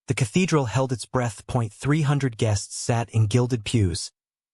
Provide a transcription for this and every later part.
The cathedral held its breath. 300 guests sat in gilded pews,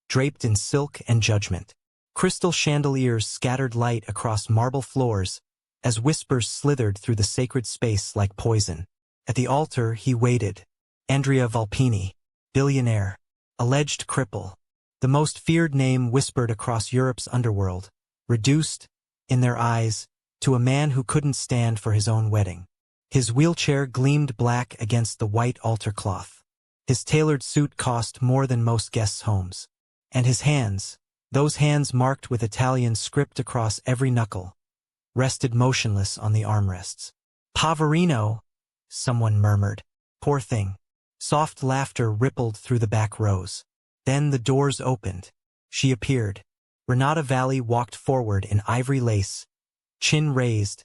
draped in silk and judgment. Crystal chandeliers scattered light across marble floors as whispers slithered through the sacred space like poison. At the altar he waited. Andrea Vulpini, billionaire, alleged cripple, the most feared name whispered across Europe's underworld, reduced, in their eyes, to a man who couldn't stand for his own wedding. His wheelchair gleamed black against the white altar cloth. His tailored suit cost more than most guests' homes. And his hands, those hands marked with Italian script across every knuckle, rested motionless on the armrests. "Poverino," someone murmured. "Poor thing." Soft laughter rippled through the back rows. Then the doors opened. She appeared. Renata Valli walked forward in ivory lace, chin raised,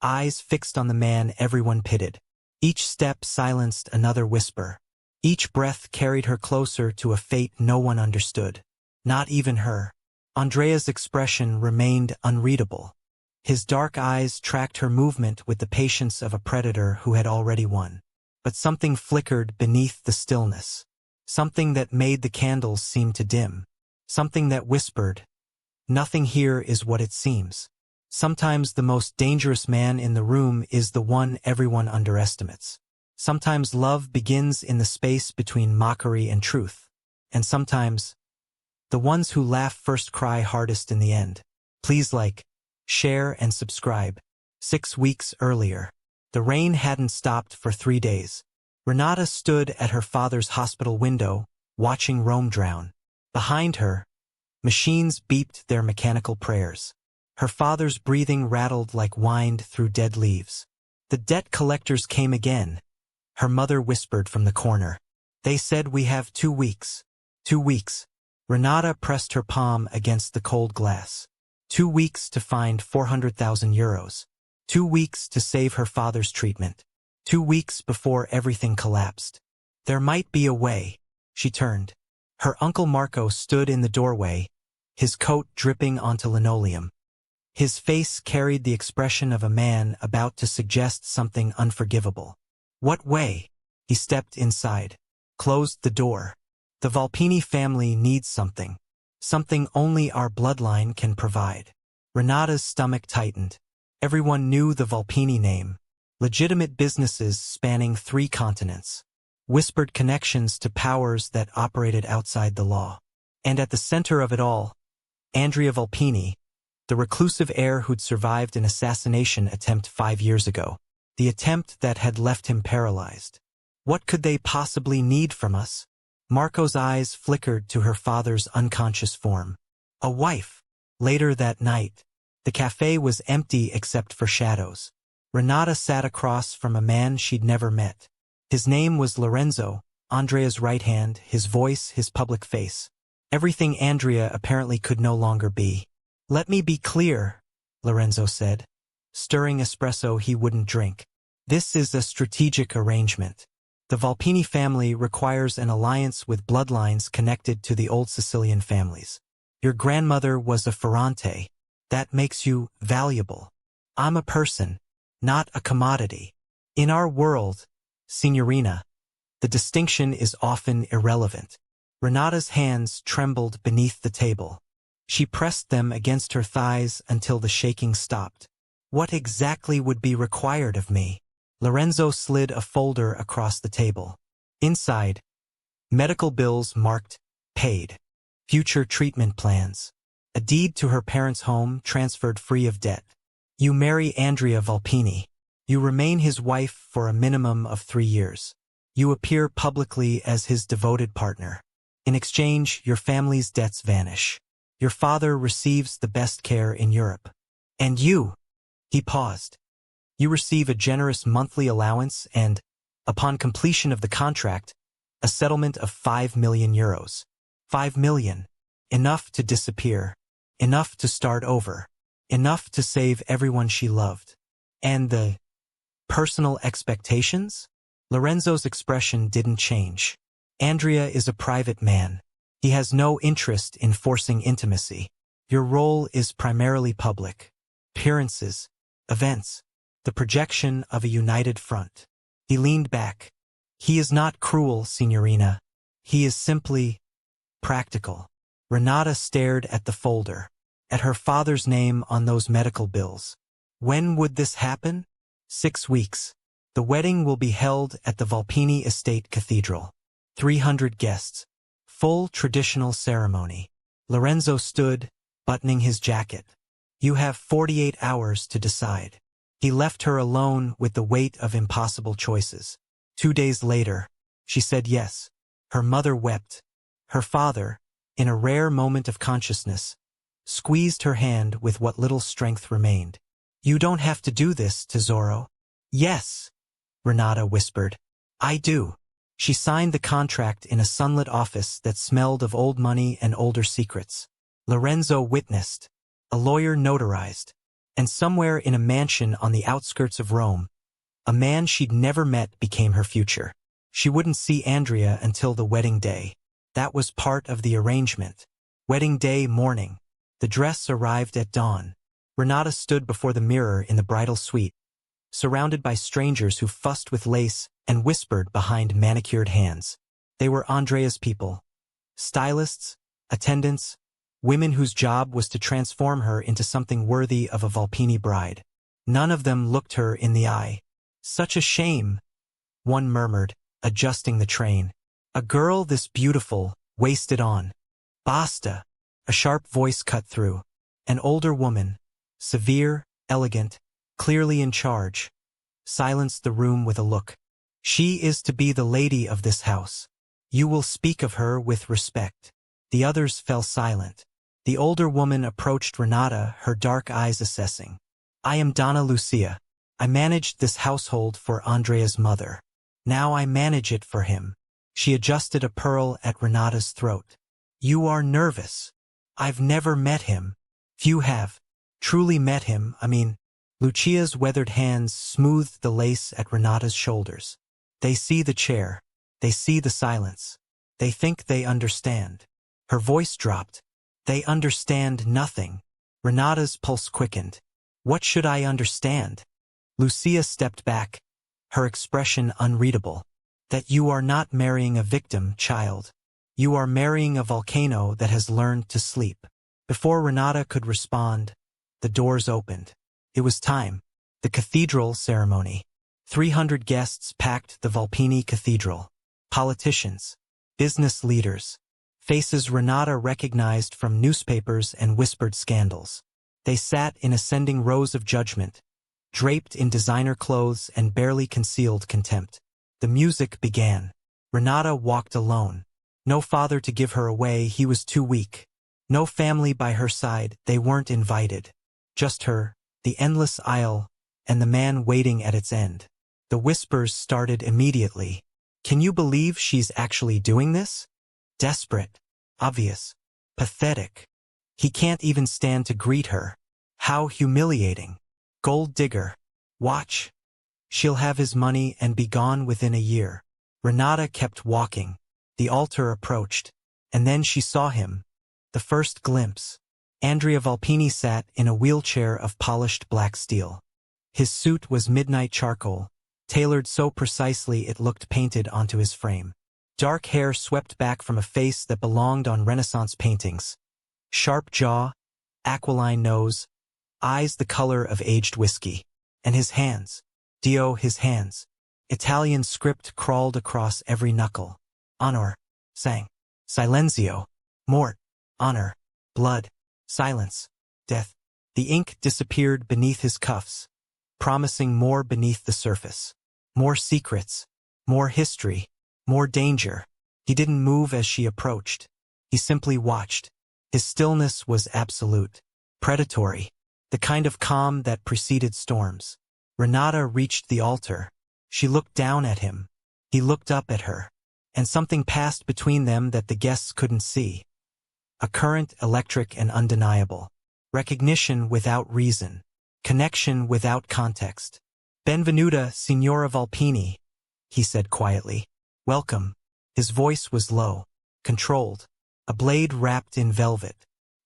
eyes fixed on the man everyone pitied. Each step silenced another whisper. Each breath carried her closer to a fate no one understood. Not even her. Andrea's expression remained unreadable. His dark eyes tracked her movement with the patience of a predator who had already won. But something flickered beneath the stillness. Something that made the candles seem to dim. Something that whispered, "Nothing here is what it seems." Sometimes the most dangerous man in the room is the one everyone underestimates. Sometimes love begins in the space between mockery and truth. And sometimes, the ones who laugh first cry hardest in the end. Please like, share, and subscribe. 6 weeks earlier. The rain hadn't stopped for 3 days. Renata stood at her father's hospital window, watching Rome drown. Behind her, machines beeped their mechanical prayers. Her father's breathing rattled like wind through dead leaves. "The debt collectors came again," her mother whispered from the corner. "They said we have 2 weeks. 2 weeks. Renata pressed her palm against the cold glass. 2 weeks to find 400,000 euros. 2 weeks to save her father's treatment. 2 weeks before everything collapsed. There might be a way. She turned. Her uncle Marco stood in the doorway, his coat dripping onto linoleum. His face carried the expression of a man about to suggest something unforgivable. "What way?" He stepped inside, closed the door. "The Vulpini family needs something. Something only our bloodline can provide." Renata's stomach tightened. Everyone knew the Vulpini name. Legitimate businesses spanning 3 continents. Whispered connections to powers that operated outside the law. And at the center of it all, Andrea Vulpini, the reclusive heir who'd survived an assassination attempt 5 years ago. The attempt that had left him paralyzed. What could they possibly need from us? Marco's eyes flickered to her father's unconscious form. A wife. Later that night, the cafe was empty except for shadows. Renata sat across from a man she'd never met. His name was Lorenzo, Andrea's right hand, his voice, his public face. Everything Andrea apparently could no longer be. "Let me be clear," Lorenzo said, stirring espresso he wouldn't drink. "This is a strategic arrangement. The Vulpini family requires an alliance with bloodlines connected to the old Sicilian families. Your grandmother was a Ferrante. That makes you valuable. I'm a person, not a commodity. In our world, Signorina, the distinction is often irrelevant." Renata's hands trembled beneath the table. She pressed them against her thighs until the shaking stopped. "What exactly would be required of me?" Lorenzo slid a folder across the table. Inside, medical bills marked paid, future treatment plans, a deed to her parents' home transferred free of debt. "You marry Andrea Vulpini. You remain his wife for a minimum of 3 years. You appear publicly as his devoted partner. In exchange, your family's debts vanish. Your father receives the best care in Europe. And you," he paused, "you receive a generous monthly allowance and, upon completion of the contract, a settlement of 5 million euros. 5 million. Enough to disappear. Enough to start over. Enough to save everyone she loved. And the personal expectations?" Lorenzo's expression didn't change. "Andrea is a private man. He has no interest in forcing intimacy. Your role is primarily public. Appearances, events, the projection of a united front." He leaned back. He is not cruel, Signorina. He is simply practical. Renata stared at the folder, at her father's name on those medical bills. When would this happen? 6 weeks. The wedding will be held at the Vulpini Estate Cathedral. 300 guests. Full traditional ceremony. Lorenzo stood, buttoning his jacket. You have 48 hours to decide. He left her alone with the weight of impossible choices. 2 days later, she said yes. Her mother wept. Her father, in a rare moment of consciousness, squeezed her hand with what little strength remained. You don't have to do this, Tesoro. Yes, Renata whispered. I do. She signed the contract in a sunlit office that smelled of old money and older secrets. Lorenzo witnessed. A lawyer notarized. And somewhere in a mansion on the outskirts of Rome, a man she'd never met became her future. She wouldn't see Andrea until the wedding day. That was part of the arrangement. Wedding day morning. The dress arrived at dawn. Renata stood before the mirror in the bridal suite, surrounded by strangers who fussed with lace and whispered behind manicured hands. They were Andrea's people. Stylists, attendants, women whose job was to transform her into something worthy of a Vulpini bride. None of them looked her in the eye. Such a shame, one murmured, adjusting the train. A girl this beautiful, wasted on. Basta! A sharp voice cut through. An older woman, severe, elegant, clearly in charge, silenced the room with a look. She is to be the lady of this house. You will speak of her with respect. The others fell silent. The older woman approached Renata, her dark eyes assessing. I am Donna Lucia. I managed this household for Andrea's mother. Now I manage it for him. She adjusted a pearl at Renata's throat. You are nervous. I've never met him. Few have. Truly met him, I mean. Lucia's weathered hands smoothed the lace at Renata's shoulders. They see the chair. They see the silence. They think they understand. Her voice dropped. They understand nothing. Renata's pulse quickened. What should I understand? Lucia stepped back, her expression unreadable. That you are not marrying a victim, child. You are marrying a volcano that has learned to sleep. Before Renata could respond, the doors opened. It was time. The cathedral ceremony. 300 guests packed the Vulpini Cathedral. Politicians, business leaders, faces Renata recognized from newspapers and whispered scandals. They sat in ascending rows of judgment, draped in designer clothes and barely concealed contempt. The music began. Renata walked alone. No father to give her away, he was too weak. No family by her side, they weren't invited. Just her, the endless aisle, and the man waiting at its end. The whispers started immediately. Can you believe she's actually doing this? Desperate. Obvious. Pathetic. He can't even stand to greet her. How humiliating. Gold digger. Watch. She'll have his money and be gone within a year. Renata kept walking. The altar approached. And then she saw him. The first glimpse. Andrea Vulpini sat in a wheelchair of polished black steel. His suit was midnight charcoal, tailored so precisely it looked painted onto his frame. Dark hair swept back from a face that belonged on Renaissance paintings. Sharp jaw, aquiline nose, eyes the color of aged whiskey. And his hands. Dio, his hands. Italian script crawled across every knuckle. Honor. Sang. Silenzio. Mort. Honor. Blood. Silence. Death. The ink disappeared beneath his cuffs, promising more beneath the surface. More secrets. More history. More danger. He didn't move as she approached. He simply watched. His stillness was absolute. Predatory. The kind of calm that preceded storms. Renata reached the altar. She looked down at him. He looked up at her. And something passed between them that the guests couldn't see. A current electric and undeniable. Recognition without reason. Connection without context. Benvenuta, Signora Vulpini, he said quietly. Welcome. His voice was low, controlled. A blade wrapped in velvet.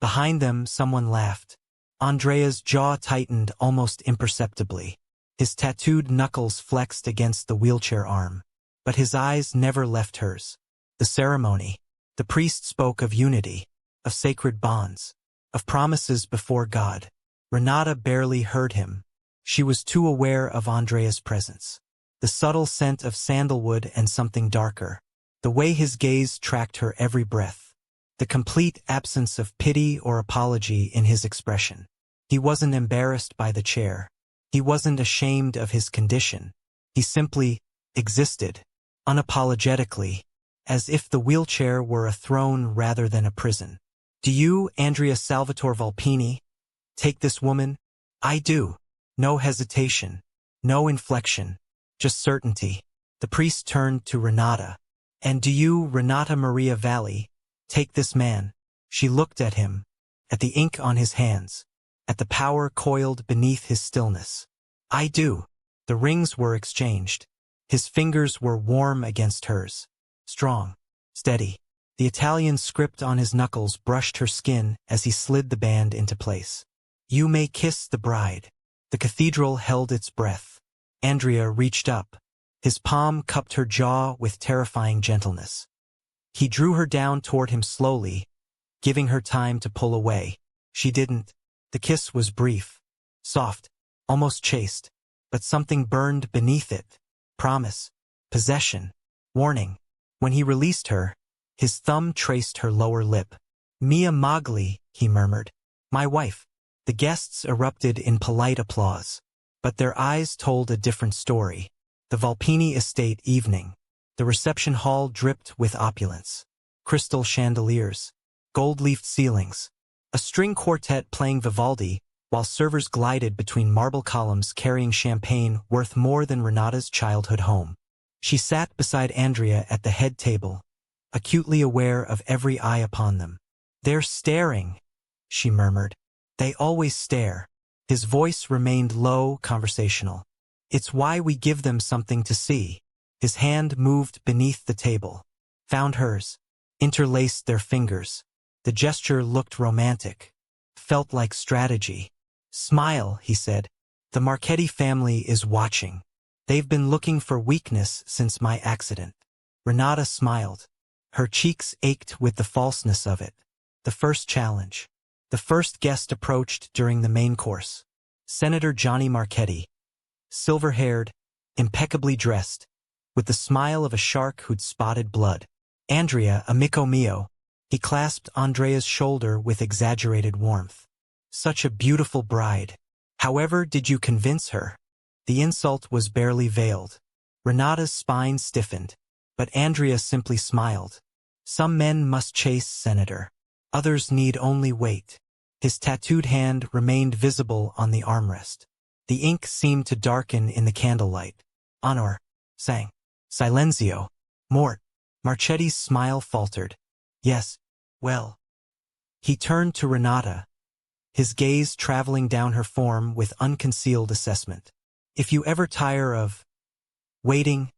Behind them, someone laughed. Andrea's jaw tightened almost imperceptibly. His tattooed knuckles flexed against the wheelchair arm. but his eyes never left hers. The ceremony. The priest spoke of unity, of sacred bonds, of promises before God. Renata barely heard him. She was too aware of Andrea's presence. The subtle scent of sandalwood and something darker. The way his gaze tracked her every breath. The complete absence of pity or apology in his expression. He wasn't embarrassed by the chair. He wasn't ashamed of his condition. He simply existed, unapologetically, as if the wheelchair were a throne rather than a prison. Do you, Andrea Salvatore Vulpini, take this woman? I do. No hesitation. No inflection. Just certainty. The priest turned to Renata. And do you, Renata Maria Valli, take this man? She looked at him, at the ink on his hands, at the power coiled beneath his stillness. I do. The rings were exchanged. His fingers were warm against hers. Strong. Steady. The Italian script on his knuckles brushed her skin as he slid the band into place. You may kiss the bride. The cathedral held its breath. Andrea reached up. His palm cupped her jaw with terrifying gentleness. He drew her down toward him slowly, giving her time to pull away. She didn't. The kiss was brief, soft, almost chaste, but something burned beneath it. Promise, possession, warning. When he released her, his thumb traced her lower lip. Mia Mogli, he murmured. My wife. The guests erupted in polite applause, but their eyes told a different story. The Vulpini estate evening. The reception hall dripped with opulence. Crystal chandeliers, gold-leafed ceilings, a string quartet playing Vivaldi, while servers glided between marble columns carrying champagne worth more than Renata's childhood home. She sat beside Andrea at the head table, acutely aware of every eye upon them. They're staring, she murmured. They always stare. His voice remained low, conversational. It's why we give them something to see. His hand moved beneath the table, found hers, interlaced their fingers. The gesture looked romantic, felt like strategy. Smile, he said. The Marchetti family is watching. They've been looking for weakness since my accident. Renata smiled. Her cheeks ached with the falseness of it. The first challenge. The first guest approached during the main course. Senator Johnny Marchetti. Silver-haired, impeccably dressed, with the smile of a shark who'd spotted blood. Andrea, amico mio. He clasped Andrea's shoulder with exaggerated warmth. Such a beautiful bride. However did you convince her? The insult was barely veiled. Renata's spine stiffened, but Andrea simply smiled. Some men must chase, Senator. Others need only wait. His tattooed hand remained visible on the armrest. The ink seemed to darken in the candlelight. Honor, sang. Silenzio. Mort. Marchetti's smile faltered. Yes, well. He turned to Renata, his gaze traveling down her form with unconcealed assessment. If you ever tire of waiting,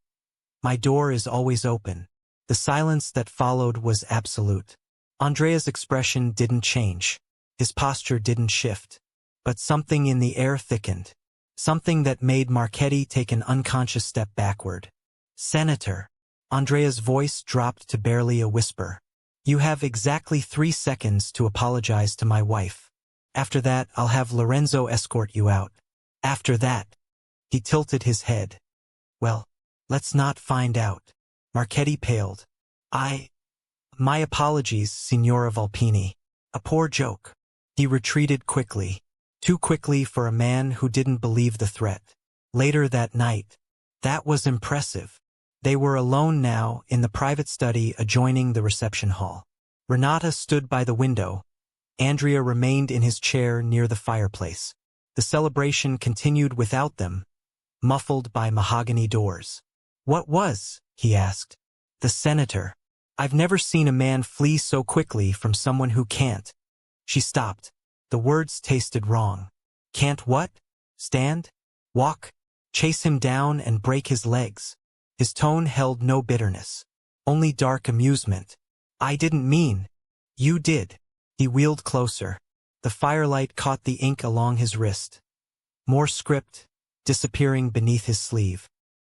my door is always open. The silence that followed was absolute. Andrea's expression didn't change. His posture didn't shift. But something in the air thickened. Something that made Marchetti take an unconscious step backward. Senator. Andrea's voice dropped to barely a whisper. You have exactly 3 seconds to apologize to my wife. After that, I'll have Lorenzo escort you out. After that. He tilted his head. Well, let's not find out. Marchetti paled. My apologies, Signora Vulpini. A poor joke. He retreated quickly. Too quickly for a man who didn't believe the threat. Later that night. That was impressive. They were alone now in the private study adjoining the reception hall. Renata stood by the window. Andrea remained in his chair near the fireplace. The celebration continued without them, muffled by mahogany doors. What was? He asked. The senator. I've never seen a man flee so quickly from someone who can't. She stopped. The words tasted wrong. Can't what? Stand? Walk? Chase him down and break his legs? His tone held no bitterness, only dark amusement. I didn't mean. You did. He wheeled closer. The firelight caught the ink along his wrist. More script, disappearing beneath his sleeve.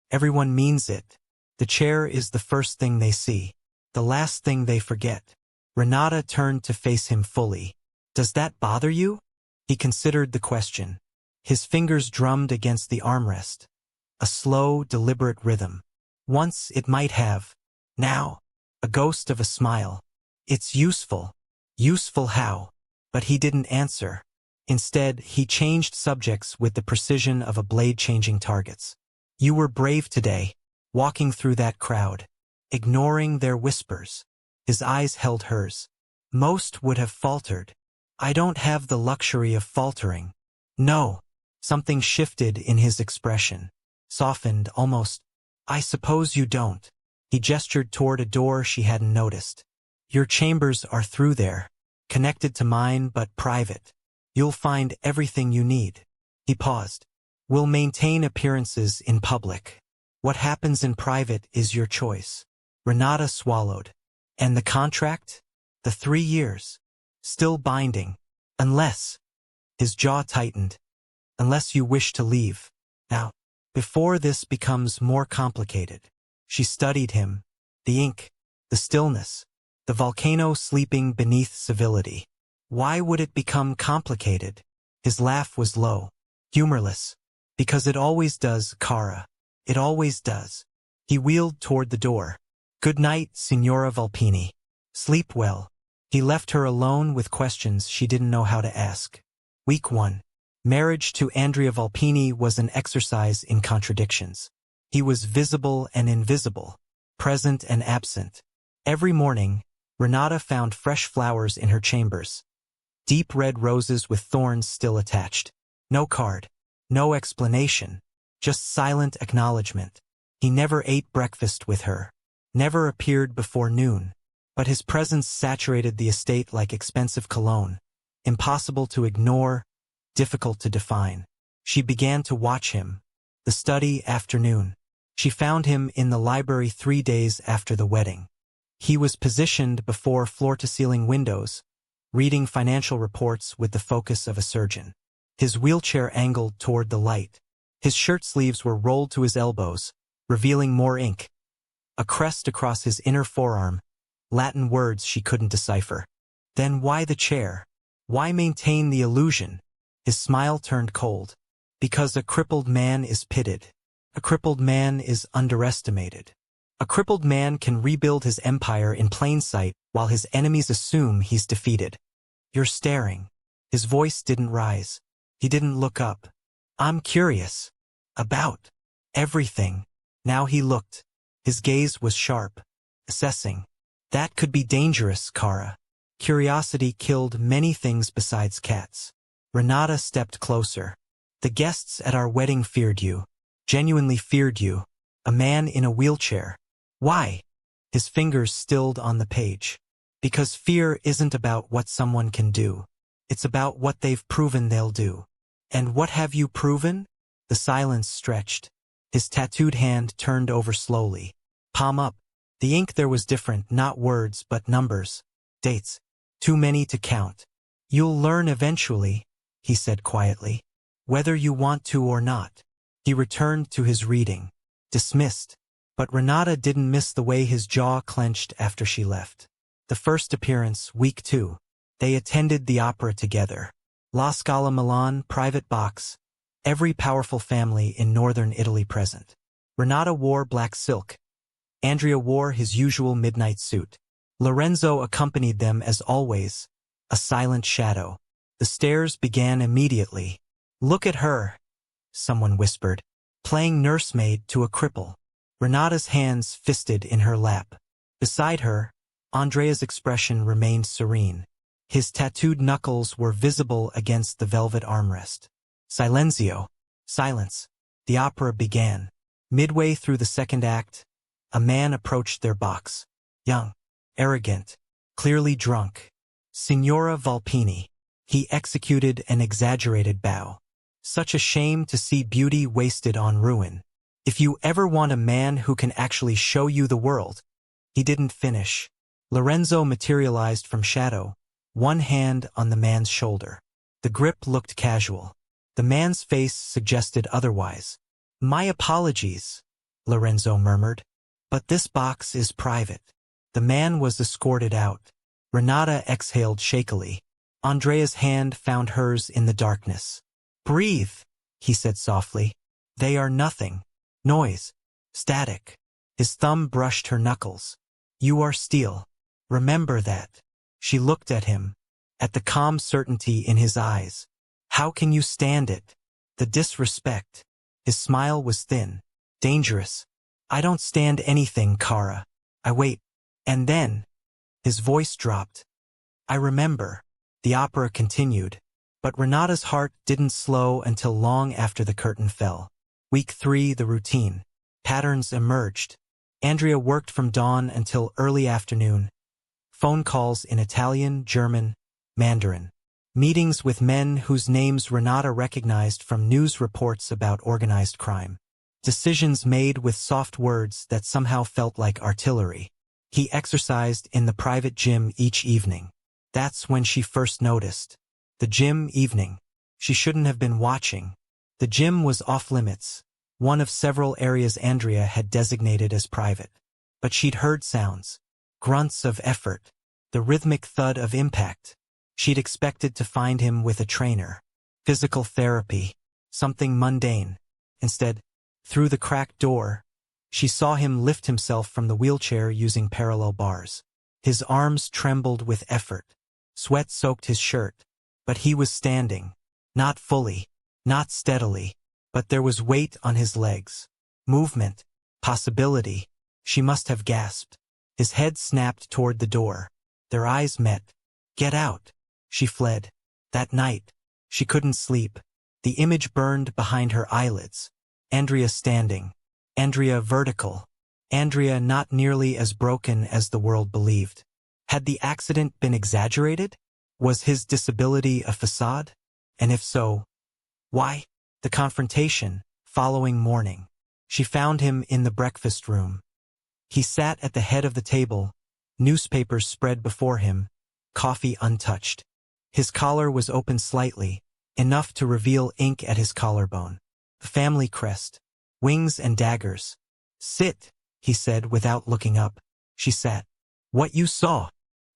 Everyone means it. The chair is the first thing they see, the last thing they forget. Renata turned to face him fully. Does that bother you? He considered the question. His fingers drummed against the armrest. A slow, deliberate rhythm. Once it might have. Now, a ghost of a smile. It's useful. Useful how? But he didn't answer. Instead, he changed subjects with the precision of a blade changing targets. You were brave today, walking through that crowd, ignoring their whispers. His eyes held hers. Most would have faltered. I don't have the luxury of faltering. No. Something shifted in his expression. Softened, almost. I suppose you don't. He gestured toward a door she hadn't noticed. Your chambers are through there. Connected to mine but private. You'll find everything you need. He paused. We'll maintain appearances in public. What happens in private is your choice. Renata swallowed. And the contract? The 3 years. Still binding. Unless. His jaw tightened. Unless you wish to leave. Now, before this becomes more complicated. She studied him. The ink. The stillness. The volcano sleeping beneath civility. Why would it become complicated? His laugh was low. Humorless. Because it always does, Cara. It always does. He wheeled toward the door. Good night, Signora Vulpini. Sleep well. He left her alone with questions she didn't know how to ask. Week 1. Marriage to Andrea Vulpini was an exercise in contradictions. He was visible and invisible, present and absent. Every morning, Renata found fresh flowers in her chambers. Deep red roses with thorns still attached. No card. No explanation. Just silent acknowledgement. He never ate breakfast with her. Never appeared before noon. But his presence saturated the estate like expensive cologne. Impossible to ignore, difficult to define. She began to watch him. The study afternoon. She found him in the library 3 days after the wedding. He was positioned before floor-to-ceiling windows, reading financial reports with the focus of a surgeon. His wheelchair angled toward the light. His shirt sleeves were rolled to his elbows, revealing more ink. A crest across his inner forearm, Latin words she couldn't decipher. Then why the chair? Why maintain the illusion? His smile turned cold. Because a crippled man is pitted. A crippled man is underestimated. A crippled man can rebuild his empire in plain sight while his enemies assume he's defeated. You're staring. His voice didn't rise. He didn't look up. I'm curious. About. Everything. Now he looked. His gaze was sharp. Assessing. That could be dangerous, Cara. Curiosity killed many things besides cats. Renata stepped closer. The guests at our wedding feared you. Genuinely feared you. A man in a wheelchair. Why? His fingers stilled on the page. Because fear isn't about what someone can do. It's about what they've proven they'll do. And what have you proven? The silence stretched. His tattooed hand turned over slowly. Palm up. The ink there was different, not words but numbers. Dates. Too many to count. You'll learn eventually, he said quietly. Whether you want to or not. He returned to his reading. Dismissed. But Renata didn't miss the way his jaw clenched after she left. The first appearance, week 2. They attended the opera together. La Scala Milan, private box. Every powerful family in northern Italy present. Renata wore black silk. Andrea wore his usual midnight suit. Lorenzo accompanied them as always, a silent shadow. The stares began immediately. Look at her, someone whispered, playing nursemaid to a cripple. Renata's hands fisted in her lap. Beside her, Andrea's expression remained serene. His tattooed knuckles were visible against the velvet armrest. Silenzio. Silence. The opera began. Midway through the second act, a man approached their box. Young. Arrogant. Clearly drunk. Signora Vulpini. He executed an exaggerated bow. Such a shame to see beauty wasted on ruin. If you ever want a man who can actually show you the world. He didn't finish. Lorenzo materialized from shadow, one hand on the man's shoulder. The grip looked casual. The man's face suggested otherwise. My apologies, Lorenzo murmured. But this box is private. The man was escorted out. Renata exhaled shakily. Andrea's hand found hers in the darkness. Breathe, he said softly. They are nothing. Noise. Static. His thumb brushed her knuckles. You are steel. Remember that. She looked at him, at the calm certainty in his eyes. How can you stand it? The disrespect. His smile was thin. Dangerous. I don't stand anything, Kara. I wait. And then, his voice dropped. I remember. The opera continued, but Renata's heart didn't slow until long after the curtain fell. Week 3, the routine. Patterns emerged. Andrea worked from dawn until early afternoon. Phone calls in Italian, German, Mandarin. Meetings with men whose names Renata recognized from news reports about organized crime. Decisions made with soft words that somehow felt like artillery. He exercised in the private gym each evening. That's when she first noticed. The gym evening. She shouldn't have been watching. The gym was off-limits, one of several areas Andrea had designated as private. But she'd heard sounds, grunts of effort, the rhythmic thud of impact. She'd expected to find him with a trainer. Physical therapy, something mundane. Instead, through the cracked door, she saw him lift himself from the wheelchair using parallel bars. His arms trembled with effort. Sweat soaked his shirt. But he was standing. Not fully, not steadily, but there was weight on his legs. Movement, possibility. She must have gasped. His head snapped toward the door. Their eyes met. Get out. She fled. That night, she couldn't sleep. The image burned behind her eyelids. Andrea standing. Andrea vertical. Andrea not nearly as broken as the world believed. Had the accident been exaggerated? Was his disability a facade? And if so, why? The confrontation, following morning. She found him in the breakfast room. He sat at the head of the table, newspapers spread before him, coffee untouched. His collar was open slightly, enough to reveal ink at his collarbone. The family crest, wings and daggers. Sit, he said without looking up. She sat. What you saw?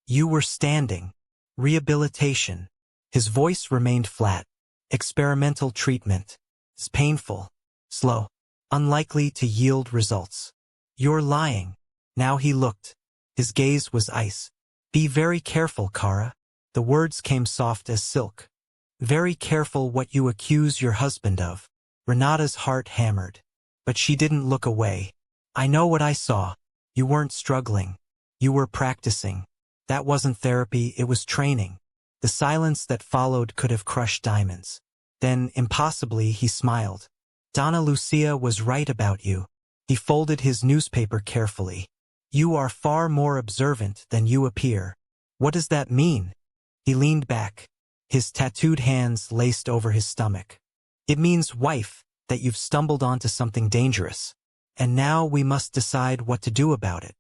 You were standing. Rehabilitation. His voice remained flat. Experimental treatment. It's painful. Slow. Unlikely to yield results. You're lying. Now he looked. His gaze was ice. Be very careful, Kara. The words came soft as silk. Very careful what you accuse your husband of. Renata's heart hammered. But she didn't look away. I know what I saw. You weren't struggling. You were practicing. That wasn't therapy, it was training. The silence that followed could have crushed diamonds. Then, impossibly, he smiled. Donna Lucia was right about you. He folded his newspaper carefully. You are far more observant than you appear. What does that mean? He leaned back, his tattooed hands laced over his stomach. It means, wife, that you've stumbled onto something dangerous. And now we must decide what to do about it.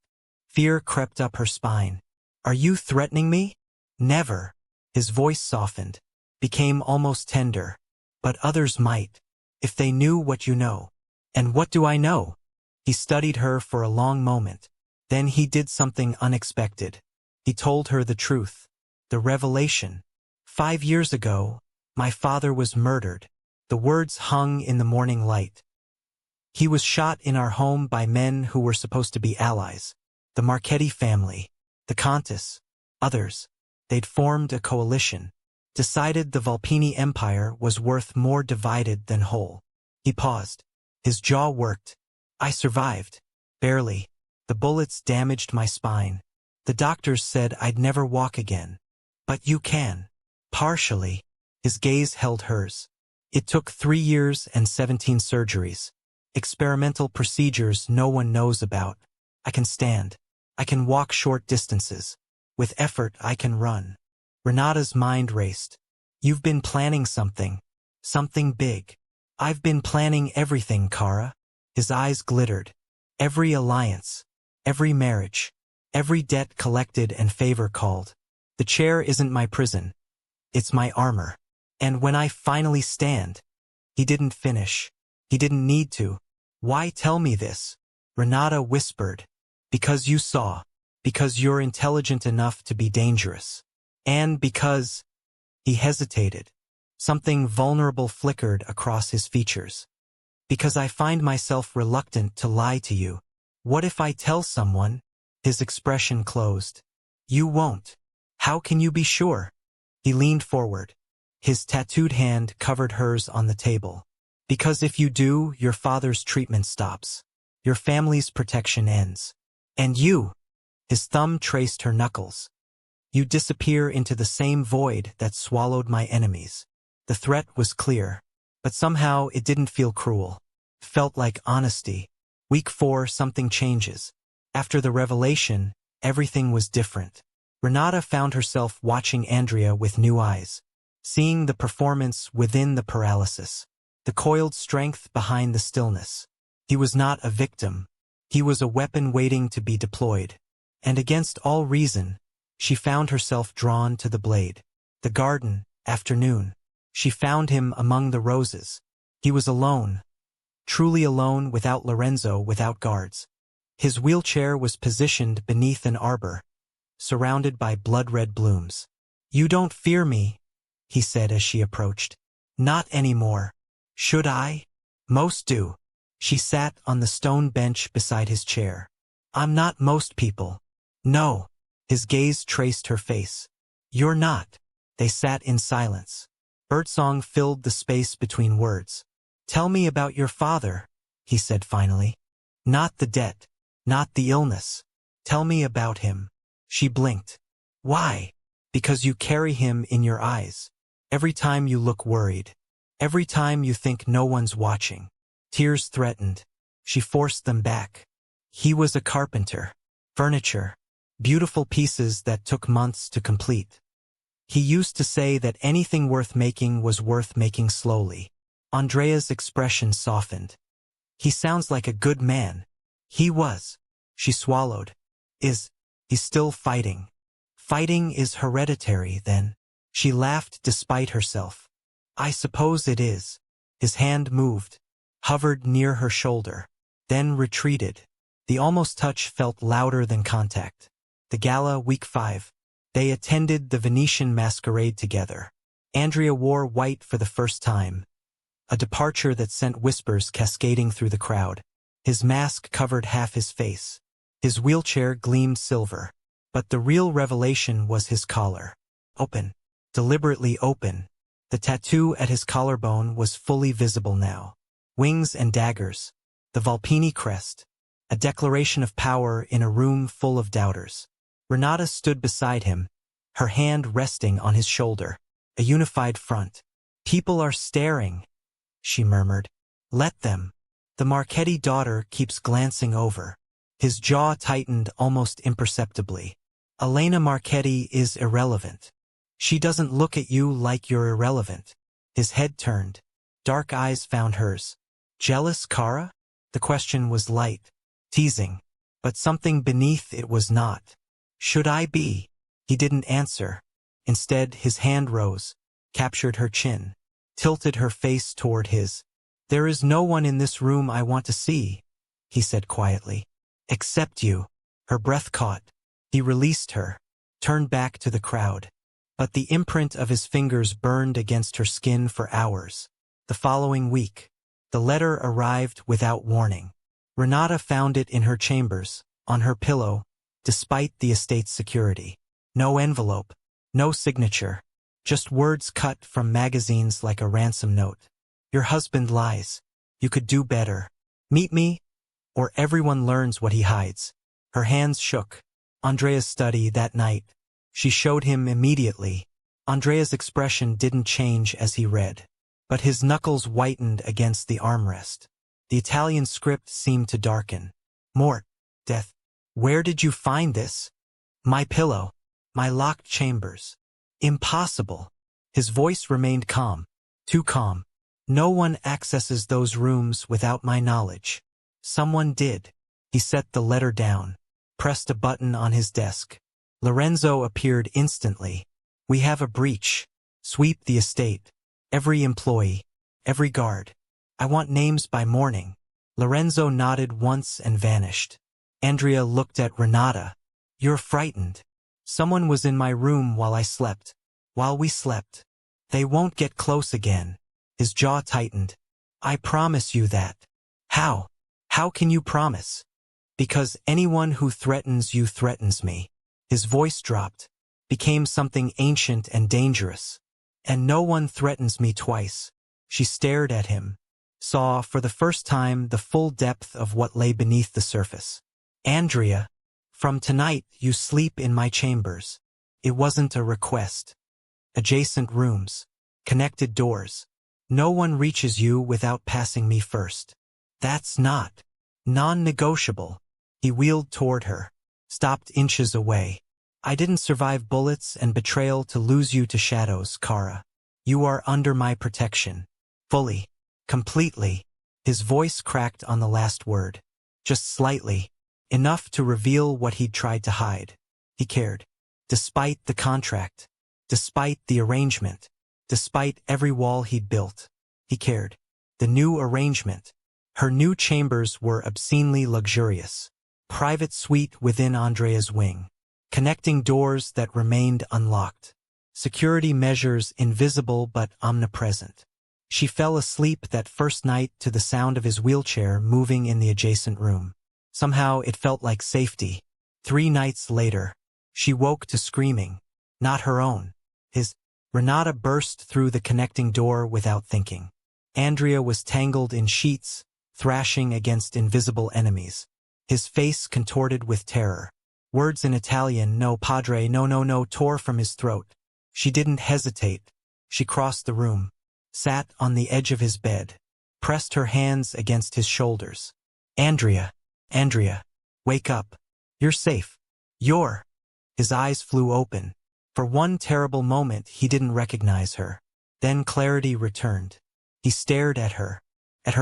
Fear crept up her spine. Are you threatening me? Never. His voice softened, became almost tender. But others might, if they knew what you know. And what do I know? He studied her for a long moment. Then he did something unexpected. He told her the truth. The revelation. 5 years ago, my father was murdered. The words hung in the morning light. He was shot in our home by men who were supposed to be allies. The Marchetti family. The Countess, others. They'd formed a coalition, decided the Vulpini empire was worth more divided than whole. He paused. His jaw worked. I survived. Barely. The bullets damaged my spine. The doctors said I'd never walk again. But you can. Partially. His gaze held hers. It took 3 years and 17 surgeries. Experimental procedures no one knows about. I can stand. I can walk short distances. With effort, I can run. Renata's mind raced. You've been planning something. Something big. I've been planning everything, Kara. His eyes glittered. Every alliance. Every marriage. Every debt collected and favor called. The chair isn't my prison. It's my armor. And when I finally stand... He didn't finish. He didn't need to. Why tell me this? Renata whispered. Because you saw. Because you're intelligent enough to be dangerous. And because... He hesitated. Something vulnerable flickered across his features. Because I find myself reluctant to lie to you. What if I tell someone? His expression closed. You won't. How can you be sure? He leaned forward. His tattooed hand covered hers on the table. Because if you do, your father's treatment stops. Your family's protection ends. And you. His thumb traced her knuckles. You disappear into the same void that swallowed my enemies. The threat was clear, but somehow it didn't feel cruel. It felt like honesty. Week 4, something changes. After the revelation, everything was different. Renata found herself watching Andrea with new eyes, seeing the performance within the paralysis, the coiled strength behind the stillness. He was not a victim. He was a weapon waiting to be deployed. And against all reason, she found herself drawn to the blade. The garden, afternoon. She found him among the roses. He was alone. Truly alone, without Lorenzo, without guards. His wheelchair was positioned beneath an arbor, surrounded by blood-red blooms. You don't fear me, he said as she approached. Not anymore. Should I? Most do. She sat on the stone bench beside his chair. I'm not most people. No. His gaze traced her face. You're not. They sat in silence. Birdsong filled the space between words. Tell me about your father, he said finally. Not the debt. Not the illness. Tell me about him. She blinked. Why? Because you carry him in your eyes. Every time you look worried. Every time you think no one's watching. Tears threatened. She forced them back. He was a carpenter. Furniture. Beautiful pieces that took months to complete. He used to say that anything worth making was worth making slowly. Andrea's expression softened. He sounds like a good man. He was. She swallowed. Is he still fighting? Fighting is hereditary, then. She laughed despite herself. I suppose it is. His hand moved, hovered near her shoulder, then retreated. The almost touch felt louder than contact. The gala, week 5. They attended the Venetian masquerade together. Andrea wore white for the first time. A departure that sent whispers cascading through the crowd. His mask covered half his face. His wheelchair gleamed silver. But the real revelation was his collar. Open. Deliberately open. The tattoo at his collarbone was fully visible now. Wings and daggers. The Vulpini crest. A declaration of power in a room full of doubters. Renata stood beside him, her hand resting on his shoulder. A unified front. People are staring, she murmured. Let them. The Marchetti daughter keeps glancing over. His jaw tightened almost imperceptibly. Elena Marchetti is irrelevant. She doesn't look at you like you're irrelevant. His head turned. Dark eyes found hers. Jealous, Kara? The question was light, teasing, but something beneath it was not. Should I be? He didn't answer. Instead, his hand rose, captured her chin, tilted her face toward his. There is no one in this room I want to see, he said quietly. Except you. Her breath caught. He released her, turned back to the crowd. But the imprint of his fingers burned against her skin for hours. The following week, the letter arrived without warning. Renata found it in her chambers, on her pillow, despite the estate's security. No envelope, no signature, just words cut from magazines like a ransom note. Your husband lies. You could do better. Meet me, or everyone learns what he hides. Her hands shook. Andrea's study that night. She showed him immediately. Andrea's expression didn't change as he read, but his knuckles whitened against the armrest. The Italian script seemed to darken. Mort, death. Where did you find this? My pillow. My locked chambers. Impossible. His voice remained calm. Too calm. No one accesses those rooms without my knowledge. Someone did. He set the letter down, pressed a button on his desk. Lorenzo appeared instantly. We have a breach. Sweep the estate. Every employee. Every guard. I want names by morning. Lorenzo nodded once and vanished. Andrea looked at Renata. You're frightened. Someone was in my room while I slept. While we slept. They won't get close again. His jaw tightened. I promise you that. How? How can you promise? Because anyone who threatens you threatens me. His voice dropped, became something ancient and dangerous. And no one threatens me twice. She stared at him, saw for the first time the full depth of what lay beneath the surface. Andrea, from tonight you sleep in my chambers. It wasn't a request. Adjacent rooms, connected doors. No one reaches you without passing me first. That's not non-negotiable. He wheeled toward her, stopped inches away. I didn't survive bullets and betrayal to lose you to shadows, Kara. You are under my protection. Fully. Completely. His voice cracked on the last word. Just slightly. Enough to reveal what he'd tried to hide. He cared. Despite the contract. Despite the arrangement. Despite every wall he'd built. He cared. The new arrangement. Her new chambers were obscenely luxurious. Private suite within Andrea's wing. Connecting doors that remained unlocked. Security measures invisible but omnipresent. She fell asleep that first night to the sound of his wheelchair moving in the adjacent room. Somehow it felt like safety. 3 nights later, she woke to screaming. Not her own. His. Renata burst through the connecting door without thinking. Andrea was tangled in sheets, thrashing against invisible enemies. His face contorted with terror. Words in Italian, no padre, no no no, tore from his throat. She didn't hesitate. She crossed the room, sat on the edge of his bed, pressed her hands against his shoulders. Andrea, wake up. You're safe. You're. His eyes flew open. For one terrible moment he didn't recognize her. Then clarity returned. He stared at her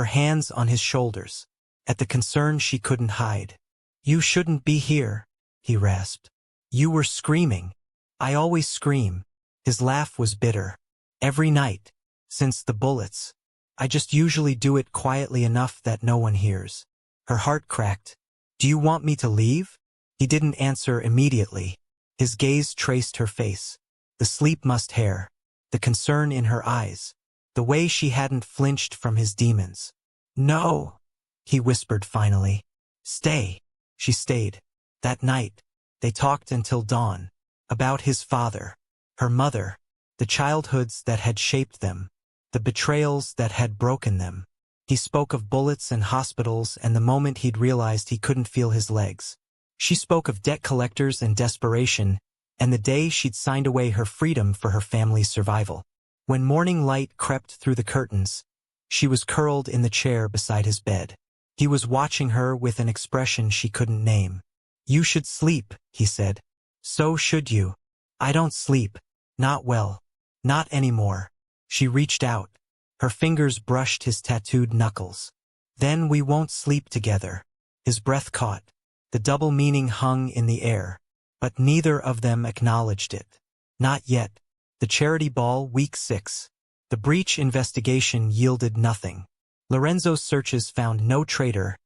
hands on his shoulders, at the concern she couldn't hide. You shouldn't be here, he rasped. You were screaming. I always scream. His laugh was bitter. Every night. Since the bullets. I just usually do it quietly enough that no one hears. Her heart cracked. Do you want me to leave? He didn't answer immediately. His gaze traced her face. The sleep-mussed hair. The concern in her eyes. The way she hadn't flinched from his demons. No, he whispered finally. Stay. She stayed. That night, they talked until dawn. About his father. Her mother. The childhoods that had shaped them. The betrayals that had broken them. He spoke of bullets and hospitals and the moment he'd realized he couldn't feel his legs. She spoke of debt collectors and desperation, and the day she'd signed away her freedom for her family's survival. When morning light crept through the curtains, she was curled in the chair beside his bed. He was watching her with an expression she couldn't name. You should sleep, he said. So should you. I don't sleep. Not well. Not anymore. She reached out. Her fingers brushed his tattooed knuckles. Then we won't sleep together. His breath caught. The double meaning hung in the air, but neither of them acknowledged it. Not yet. The charity ball, week 6. The breach investigation yielded nothing. Lorenzo's searches found no traitor,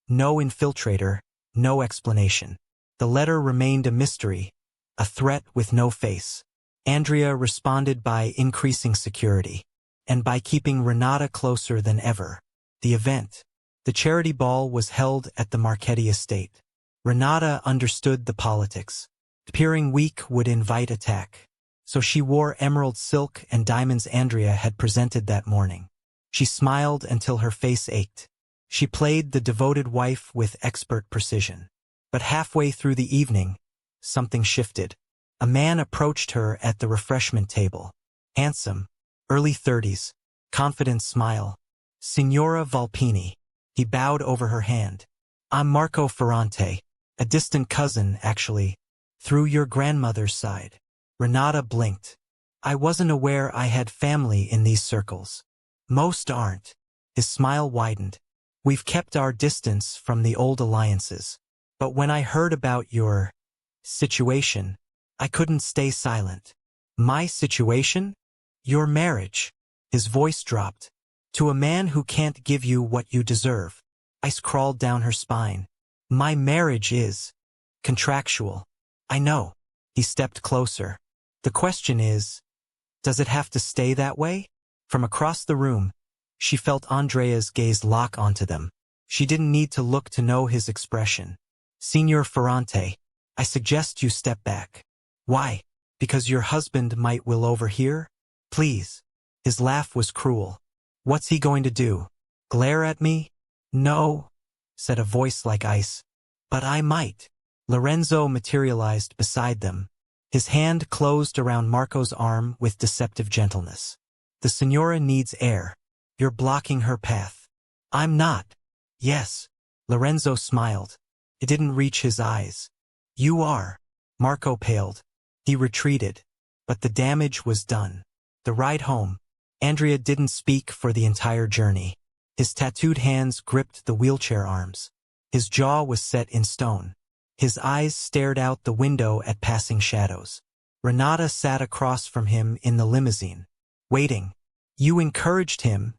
no infiltrator, no explanation. The letter remained a mystery, a threat with no face. Andrea responded by increasing security, and by keeping Renata closer than ever. The event. The charity ball was held at the Marchetti estate. Renata understood the politics. Appearing weak would invite attack. So she wore emerald silk and diamonds Andrea had presented that morning. She smiled until her face ached. She played the devoted wife with expert precision. But halfway through the evening, something shifted. A man approached her at the refreshment table. Handsome, early 30s, confident smile. Signora Vulpini. He bowed over her hand. I'm Marco Ferrante, a distant cousin, actually, through your grandmother's side. Renata blinked. I wasn't aware I had family in these circles. Most aren't. His smile widened. We've kept our distance from the old alliances. But when I heard about your situation, I couldn't stay silent. My situation? Your marriage. His voice dropped. To a man who can't give you what you deserve. Ice crawled down her spine. My marriage is contractual. I know. He stepped closer. The question is, does it have to stay that way? From across the room, she felt Andrea's gaze lock onto them. She didn't need to look to know his expression. Signor Ferrante, I suggest you step back. Why? Because your husband will overhear? Please. His laugh was cruel. What's he going to do? Glare at me? No, said a voice like ice. But I might. Lorenzo materialized beside them. His hand closed around Marco's arm with deceptive gentleness. The Signora needs air. You're blocking her path. I'm not. Yes. Lorenzo smiled. It didn't reach his eyes. You are. Marco paled. He retreated. But the damage was done. The ride home. Andrea didn't speak for the entire journey. His tattooed hands gripped the wheelchair arms. His jaw was set in stone. His eyes stared out the window at passing shadows. Renata sat across from him in the limousine, waiting. You encouraged him,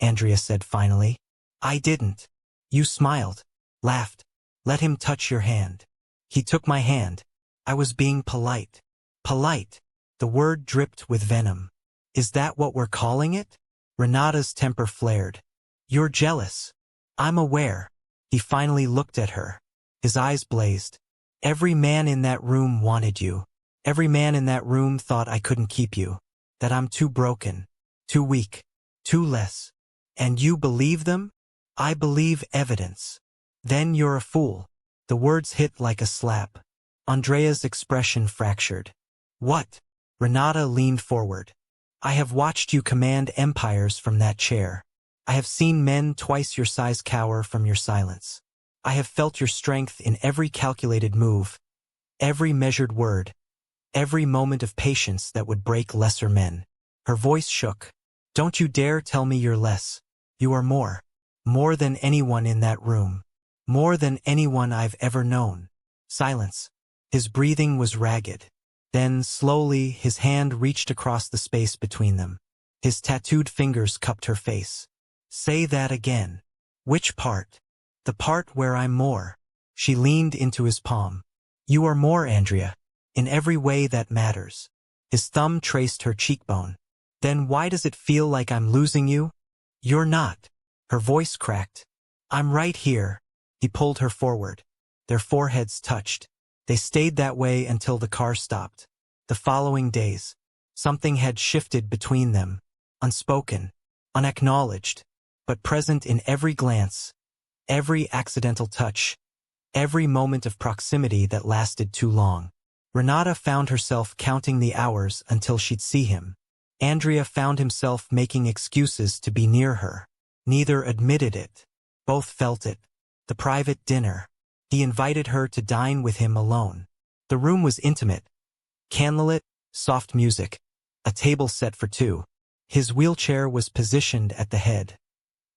Andrea said finally. I didn't. You smiled, laughed. Let him touch your hand. He took my hand. I was being polite. Polite. The word dripped with venom. Is that what we're calling it? Renata's temper flared. You're jealous. I'm aware. He finally looked at her. His eyes blazed. Every man in that room wanted you. Every man in that room thought I couldn't keep you. That I'm too broken. Too weak. Too less. And you believe them? I believe evidence. Then you're a fool. The words hit like a slap. Andrea's expression fractured. What? Renata leaned forward. I have watched you command empires from that chair. I have seen men twice your size cower from your silence. I have felt your strength in every calculated move, every measured word, every moment of patience that would break lesser men. Her voice shook. Don't you dare tell me you're less. You are more. More than anyone in that room. More than anyone I've ever known. Silence. His breathing was ragged. Then, slowly, his hand reached across the space between them. His tattooed fingers cupped her face. Say that again. Which part? The part where I'm more. She leaned into his palm. You are more, Andrea. In every way that matters. His thumb traced her cheekbone. Then why does it feel like I'm losing you? You're not. Her voice cracked. I'm right here. He pulled her forward. Their foreheads touched. They stayed that way until the car stopped. The following days, something had shifted between them. Unspoken, unacknowledged, but present in every glance, every accidental touch, every moment of proximity that lasted too long. Renata found herself counting the hours until she'd see him. Andrea found himself making excuses to be near her. Neither admitted it. Both felt it. The private dinner. He invited her to dine with him alone. The room was intimate. Candlelit, soft music. A table set for two. His wheelchair was positioned at the head.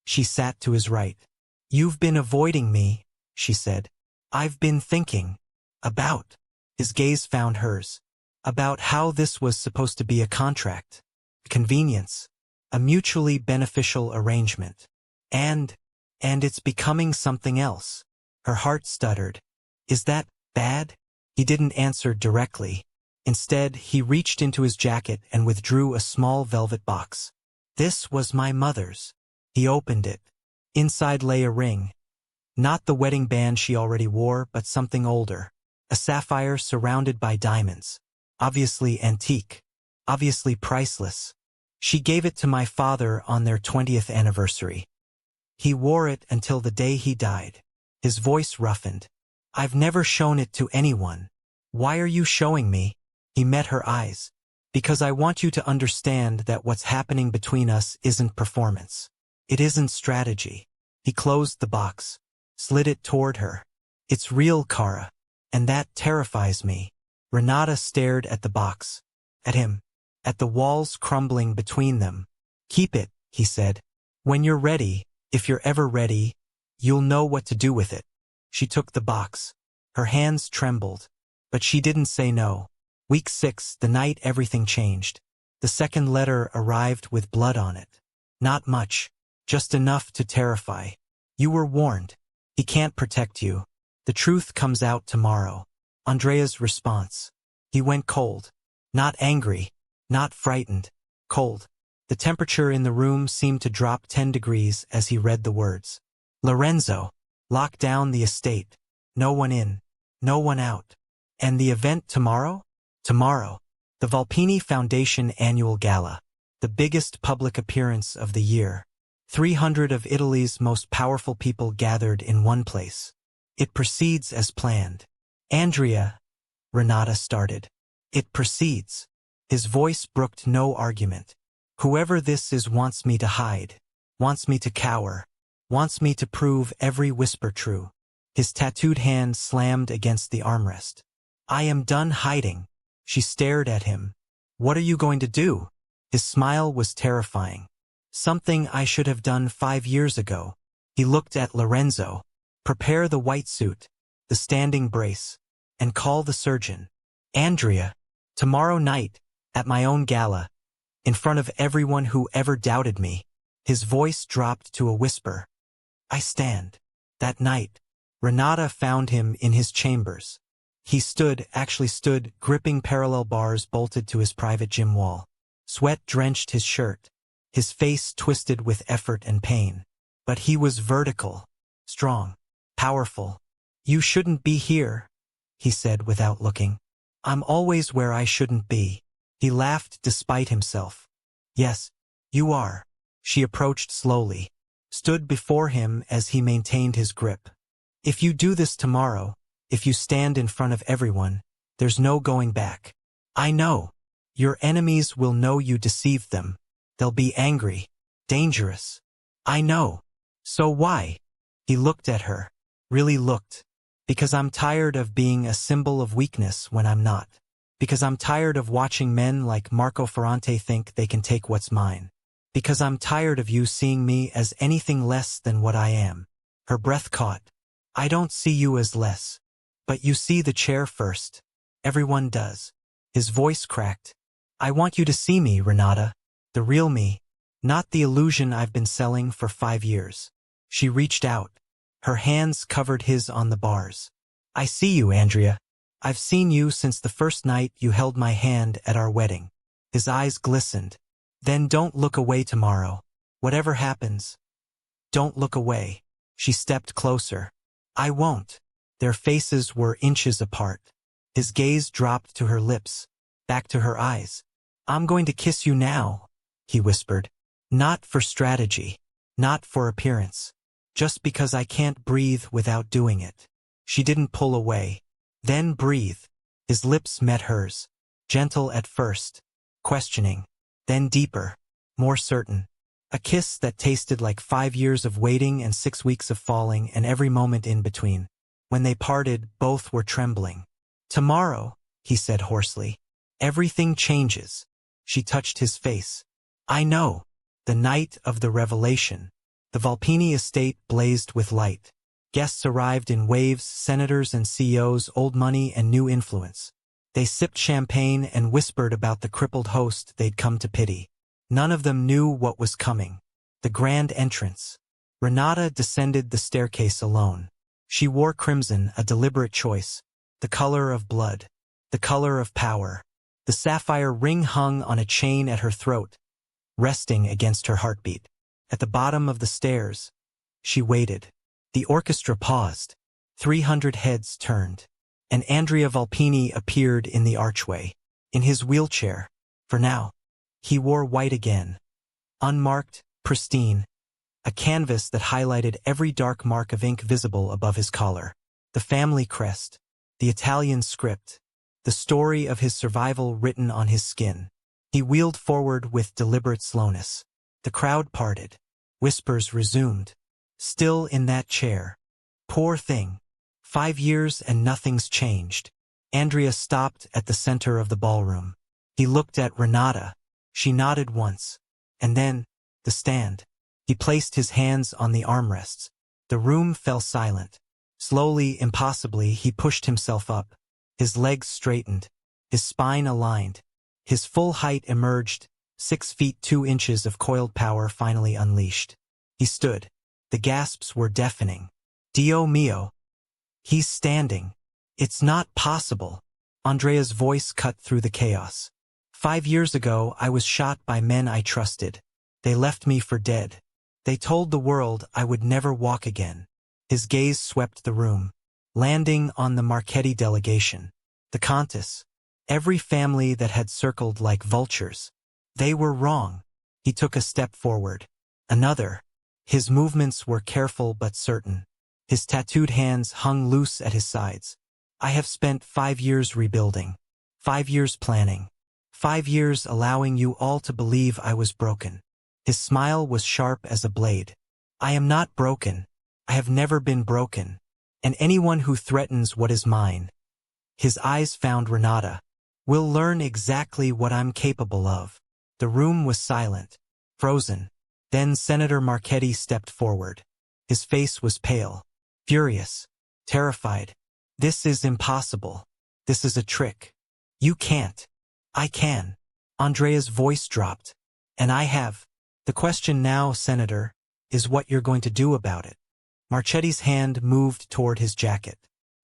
She sat to his right. You've been avoiding me, she said. I've been thinking. About. His gaze found hers. About how this was supposed to be a contract. Convenience. A mutually beneficial arrangement. And it's becoming something else. Her heart stuttered. Is that bad? He didn't answer directly. Instead, he reached into his jacket and withdrew a small velvet box. This was my mother's. He opened it. Inside lay a ring. Not the wedding band she already wore, but something older. A sapphire surrounded by diamonds. Obviously antique. Obviously priceless. She gave it to my father on their 20th anniversary. He wore it until the day he died. His voice roughened. I've never shown it to anyone. Why are you showing me? He met her eyes. Because I want you to understand that what's happening between us isn't performance. It isn't strategy. He closed the box. Slid it toward her. It's real, Cara. And that terrifies me. Renata stared at the box. At him. At the walls crumbling between them. Keep it, he said. When you're ready, if you're ever ready, you'll know what to do with it. She took the box. Her hands trembled. But she didn't say no. Week 6, the night everything changed. The second letter arrived with blood on it. Not much. Just enough to terrify. You were warned. He can't protect you. The truth comes out tomorrow. Andrea's response. He went cold. Not angry, not frightened, cold. The temperature in the room seemed to drop 10 degrees as he read the words. Lorenzo. Lock down the estate. No one in. No one out. And the event tomorrow? Tomorrow. The Vulpini Foundation Annual Gala. The biggest public appearance of the year. 300 of Italy's most powerful people gathered in one place. It proceeds as planned. Andrea, Renata started. It proceeds. His voice brooked no argument. Whoever this is wants me to hide, wants me to cower, wants me to prove every whisper true. His tattooed hand slammed against the armrest. I am done hiding. She stared at him. What are you going to do? His smile was terrifying. Something I should have done 5 years ago. He looked at Lorenzo. Prepare the white suit, the standing brace, and call the surgeon. Andrea, tomorrow night, at my own gala, in front of everyone who ever doubted me. His voice dropped to a whisper. I stand. That night, Renata found him in his chambers. He actually stood, gripping parallel bars bolted to his private gym wall. Sweat drenched his shirt. His face twisted with effort and pain. But he was vertical, strong, powerful. You shouldn't be here, he said without looking. I'm always where I shouldn't be. He laughed despite himself. Yes, you are. She approached slowly, stood before him as he maintained his grip. If you do this tomorrow, if you stand in front of everyone, there's no going back. I know. Your enemies will know you deceived them. They'll be angry, dangerous. I know. So why? He looked at her, really looked. Because I'm tired of being a symbol of weakness when I'm not. Because I'm tired of watching men like Marco Ferrante think they can take what's mine. Because I'm tired of you seeing me as anything less than what I am. Her breath caught. I don't see you as less. But you see the chair first. Everyone does. His voice cracked. I want you to see me, Renata. The real me. Not the illusion I've been selling for 5 years. She reached out. Her hands covered his on the bars. I see you, Andrea. I've seen you since the first night you held my hand at our wedding. His eyes glistened. Then don't look away tomorrow. Whatever happens, don't look away. She stepped closer. I won't. Their faces were inches apart. His gaze dropped to her lips, back to her eyes. I'm going to kiss you now, he whispered. Not for strategy, not for appearance. Just because I can't breathe without doing it. She didn't pull away. Then breathe. His lips met hers. Gentle at first. Questioning. Then deeper. More certain. A kiss that tasted like 5 years of waiting and 6 weeks of falling and every moment in between. When they parted, both were trembling. Tomorrow, he said hoarsely. Everything changes. She touched his face. I know. The night of the revelation. The Vulpini estate blazed with light. Guests arrived in waves, senators and CEOs, old money and new influence. They sipped champagne and whispered about the crippled host they'd come to pity. None of them knew what was coming. The grand entrance. Renata descended the staircase alone. She wore crimson, a deliberate choice. The color of blood. The color of power. The sapphire ring hung on a chain at her throat, resting against her heartbeat. At the bottom of the stairs, she waited. The orchestra paused. 300 heads turned. And Andrea Vulpini appeared in the archway. In his wheelchair. For now. He wore white again. Unmarked, pristine. A canvas that highlighted every dark mark of ink visible above his collar. The family crest. The Italian script. The story of his survival written on his skin. He wheeled forward with deliberate slowness. The crowd parted. Whispers resumed. Still in that chair. Poor thing. 5 years and nothing's changed. Andrea stopped at the center of the ballroom. He looked at Renata. She nodded once. And then, the stand. He placed his hands on the armrests. The room fell silent. Slowly, impossibly, he pushed himself up. His legs straightened. His spine aligned. His full height emerged, 6 feet 2 inches of coiled power finally unleashed. He stood. The gasps were deafening. Dio mio. He's standing. It's not possible. Andrea's voice cut through the chaos. 5 years ago, I was shot by men I trusted. They left me for dead. They told the world I would never walk again. His gaze swept the room, landing on the Marchetti delegation. The Countess. Every family that had circled like vultures. They were wrong. He took a step forward. Another. His movements were careful but certain. His tattooed hands hung loose at his sides. I have spent 5 years rebuilding. 5 years planning. 5 years allowing you all to believe I was broken. His smile was sharp as a blade. I am not broken. I have never been broken. And anyone who threatens what is mine. His eyes found Renata. Will learn exactly what I'm capable of. The room was silent, frozen. Then Senator Marchetti stepped forward. His face was pale, furious, terrified. This is impossible. This is a trick. You can't. I can. Andrea's voice dropped. And I have. The question now, Senator, is what you're going to do about it. Marchetti's hand moved toward his jacket.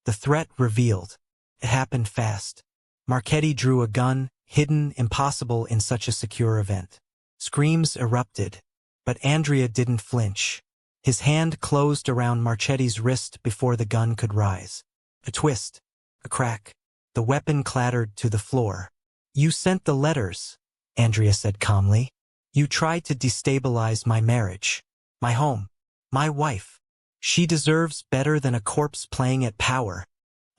The threat revealed. It happened fast. Marchetti drew a gun, hidden, impossible in such a secure event. Screams erupted. But Andrea didn't flinch. His hand closed around Marchetti's wrist before the gun could rise. A twist. A crack. The weapon clattered to the floor. You sent the letters, Andrea said calmly. You tried to destabilize my marriage. My home. My wife. She deserves better than a corpse playing at power.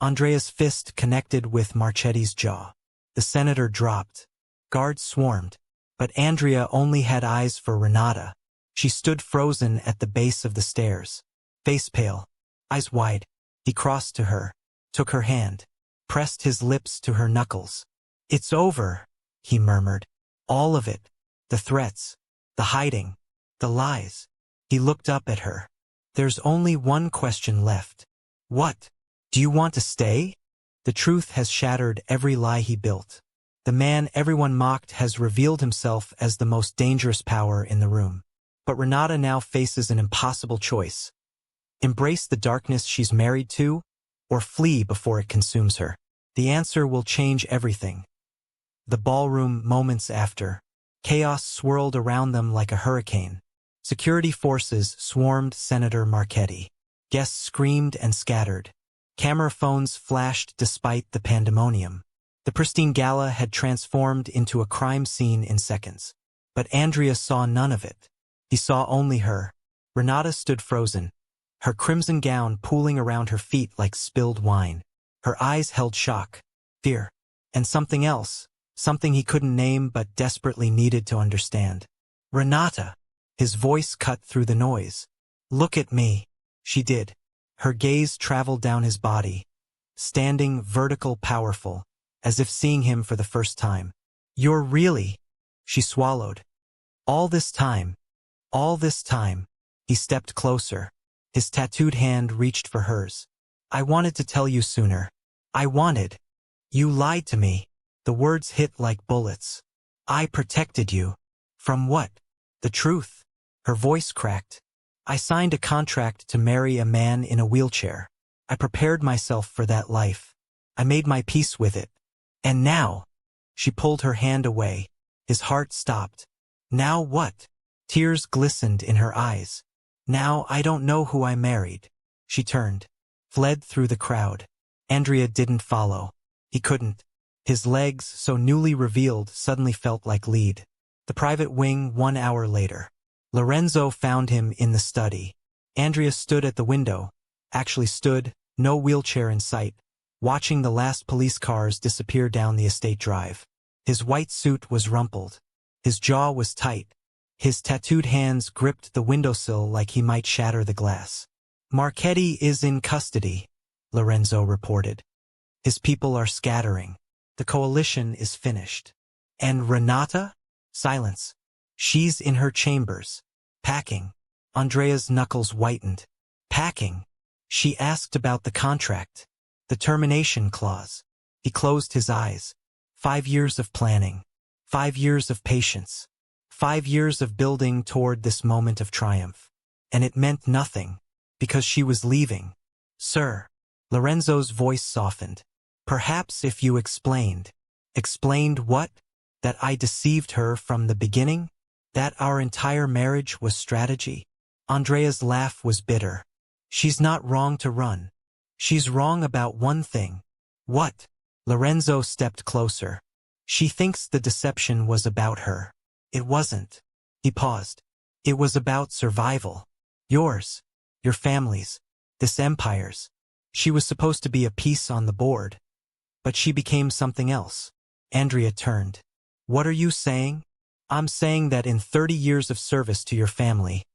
Andrea's fist connected with Marchetti's jaw. The senator dropped. Guards swarmed. But Andrea only had eyes for Renata. She stood frozen at the base of the stairs. Face pale. Eyes wide. He crossed to her. Took her hand. Pressed his lips to her knuckles. It's over, he murmured. All of it. The threats. The hiding. The lies. He looked up at her. There's only one question left. What? Do you want to stay? The truth has shattered every lie he built. The man everyone mocked has revealed himself as the most dangerous power in the room. But Renata now faces an impossible choice. Embrace the darkness she's married to, or flee before it consumes her. The answer will change everything. The ballroom, moments after. Chaos swirled around them like a hurricane. Security forces swarmed Senator Marchetti. Guests screamed and scattered. Camera phones flashed despite the pandemonium. The pristine gala had transformed into a crime scene in seconds. But Andrea saw none of it. He saw only her. Renata stood frozen, her crimson gown pooling around her feet like spilled wine. Her eyes held shock, fear, and something else, something he couldn't name but desperately needed to understand. Renata! His voice cut through the noise. Look at me. She did. Her gaze traveled down his body, standing vertical, powerful, as if seeing him for the first time. You're really... She swallowed. All this time. He stepped closer. His tattooed hand reached for hers. I wanted to tell you sooner. I wanted. You lied to me. The words hit like bullets. I protected you. From what? The truth. Her voice cracked. I signed a contract to marry a man in a wheelchair. I prepared myself for that life. I made my peace with it. And now... She pulled her hand away. His heart stopped. Now what? Tears glistened in her eyes. Now I don't know who I married. She turned. Fled through the crowd. Andrea didn't follow. He couldn't. His legs, so newly revealed, suddenly felt like lead. The private wing 1 hour later. Lorenzo found him in the study. Andrea stood at the window. Actually stood, no wheelchair in sight, watching the last police cars disappear down the estate drive. His white suit was rumpled. His jaw was tight. His tattooed hands gripped the windowsill like he might shatter the glass. Marchetti is in custody, Lorenzo reported. His people are scattering. The coalition is finished. And Renata? Silence. She's in her chambers. Packing. Andrea's knuckles whitened. Packing. She asked about the contract. The termination clause. He closed his eyes. 5 years of planning. 5 years of patience. 5 years of building toward this moment of triumph. and it meant nothing, because she was leaving. Sir. Lorenzo's voice softened. Perhaps if you explained. Explained what? That I deceived her from the beginning? That our entire marriage was strategy? Andrea's laugh was bitter. She's not wrong to run. She's wrong about one thing. What? Lorenzo stepped closer. She thinks the deception was about her. It wasn't. He paused. It was about survival. Yours. Your family's. This empire's. She was supposed to be a piece on the board. But she became something else. Andrea turned. What are you saying? I'm saying that in 30 years of service to your family,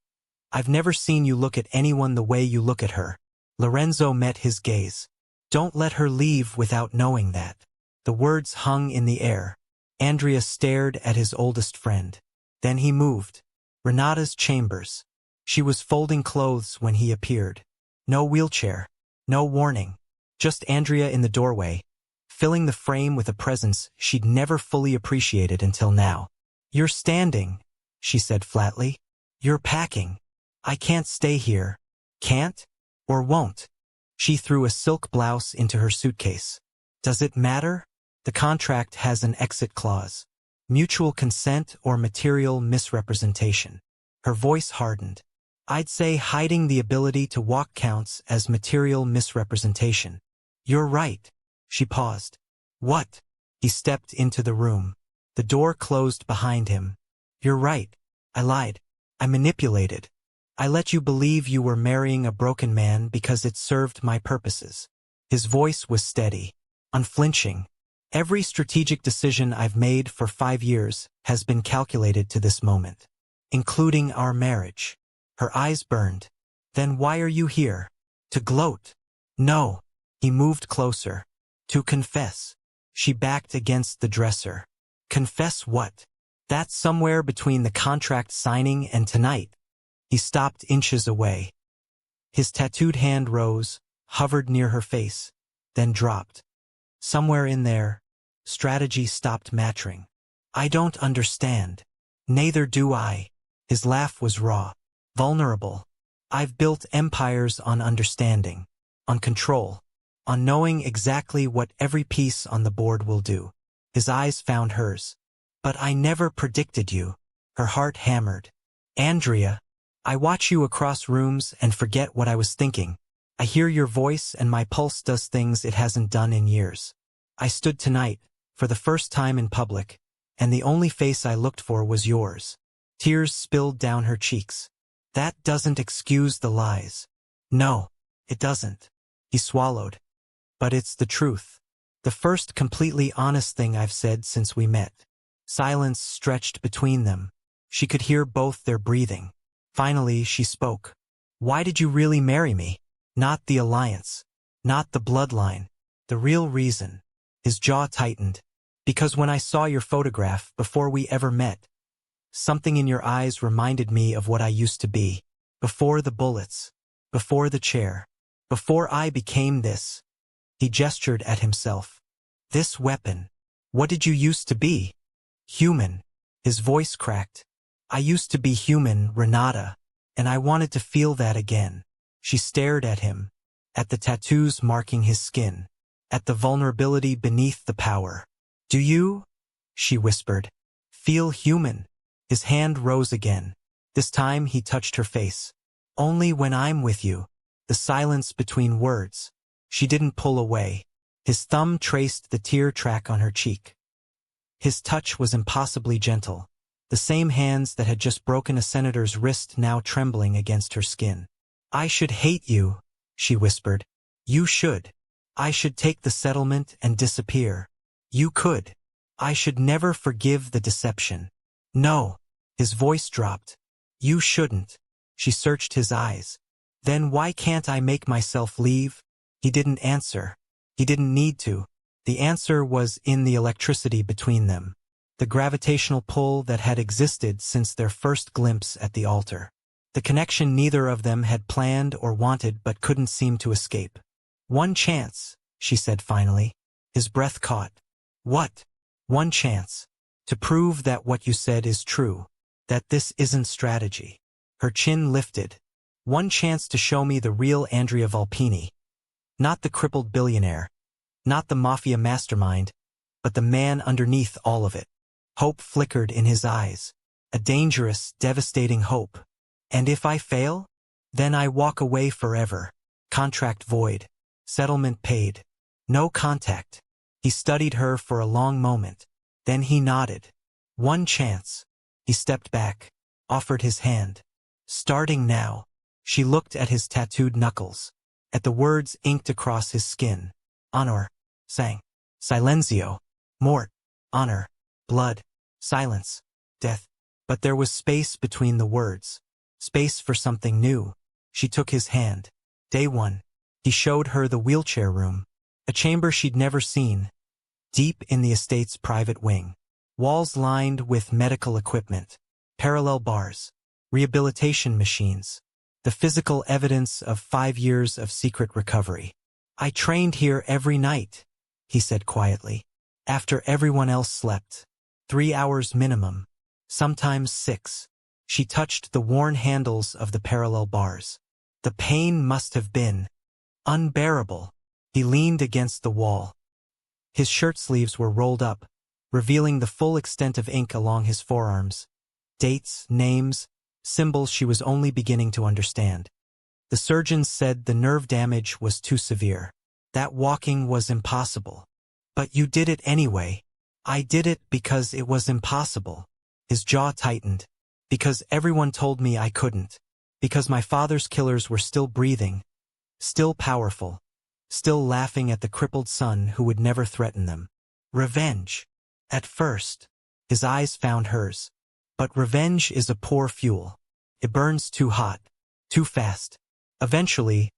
I've never seen you look at anyone the way you look at her. Lorenzo met his gaze. Don't let her leave without knowing that. The words hung in the air. Andrea stared at his oldest friend. Then he moved. Renata's chambers. She was folding clothes when he appeared. No wheelchair. No warning. Just Andrea in the doorway, filling the frame with a presence she'd never fully appreciated until now. You're standing, she said flatly. You're packing. I can't stay here. Can't? Or won't? She threw a silk blouse into her suitcase. Does it matter? The contract has an exit clause. Mutual consent or material misrepresentation. Her voice hardened. I'd say hiding the ability to walk counts as material misrepresentation. You're right. She paused. What? He stepped into the room. The door closed behind him. You're right. I lied. I manipulated. I let you believe you were marrying a broken man because it served my purposes. His voice was steady, unflinching. Every strategic decision I've made for 5 years has been calculated to this moment, including our marriage. Her eyes burned. Then why are you here? To gloat? No. He moved closer. To confess. She backed against the dresser. Confess what? That's somewhere between the contract signing and tonight. He stopped inches away. His tattooed hand rose, hovered near her face, then dropped. Somewhere in there, strategy stopped mattering. I don't understand. Neither do I. His laugh was raw, vulnerable. I've built empires on understanding, on control, on knowing exactly what every piece on the board will do. His eyes found hers. But I never predicted you. Her heart hammered. Andrea, I watch you across rooms and forget what I was thinking. I hear your voice and my pulse does things it hasn't done in years. I stood tonight, for the first time in public, and the only face I looked for was yours. Tears spilled down her cheeks. That doesn't excuse the lies. No, it doesn't. He swallowed. But it's the truth. The first completely honest thing I've said since we met. Silence stretched between them. She could hear both their breathing. Finally, she spoke. Why did you really marry me? Not the alliance. Not the bloodline. The real reason. His jaw tightened. Because when I saw your photograph before we ever met, something in your eyes reminded me of what I used to be. Before the bullets. Before the chair. Before I became this. He gestured at himself. This weapon. What did you used to be? Human. His voice cracked. I used to be human, Renata, and I wanted to feel that again. She stared at him, at the tattoos marking his skin, at the vulnerability beneath the power. Do you? She whispered. Feel human? His hand rose again. This time he touched her face. Only when I'm with you. The silence between words. She didn't pull away. His thumb traced the tear track on her cheek. His touch was impossibly gentle. The same hands that had just broken a senator's wrist now trembling against her skin. I should hate you, she whispered. You should. I should take the settlement and disappear. You could. I should never forgive the deception. No. His voice dropped. You shouldn't. She searched his eyes. Then why can't I make myself leave? He didn't answer. He didn't need to. The answer was in the electricity between them. The gravitational pull that had existed since their first glimpse at the altar. The connection neither of them had planned or wanted but couldn't seem to escape. One chance, she said finally. His breath caught. What? One chance. To prove that what you said is true. That this isn't strategy. Her chin lifted. One chance to show me the real Andrea Vulpini. Not the crippled billionaire. Not the Mafia mastermind, but the man underneath all of it. Hope flickered in his eyes. A dangerous, devastating hope. And if I fail? Then I walk away forever. Contract void. Settlement paid. No contact. He studied her for a long moment. Then he nodded. One chance. He stepped back, offered his hand. Starting now. She looked at his tattooed knuckles, at the words inked across his skin. Honor. Sang. Silenzio. Mort. Honor. Blood. Silence. Death. But there was space between the words. Space for something new. She took his hand. Day 1. He showed her the wheelchair room. A chamber she'd never seen. Deep in the estate's private wing. Walls lined with medical equipment. Parallel bars. Rehabilitation machines. The physical evidence of 5 years of secret recovery. I trained here every night, he said quietly. After everyone else slept. 3 hours minimum. Sometimes 6. She touched the worn handles of the parallel bars. The pain must have been unbearable. He leaned against the wall. His shirt sleeves were rolled up, revealing the full extent of ink along his forearms. Dates, names, symbols she was only beginning to understand. The surgeons said the nerve damage was too severe. That walking was impossible. But you did it anyway. I did it because it was impossible. His jaw tightened. Because everyone told me I couldn't. Because my father's killers were still breathing. Still powerful. Still laughing at the crippled son who would never threaten them. Revenge. At first, his eyes found hers. But revenge is a poor fuel. It burns too hot. Too fast. Eventually,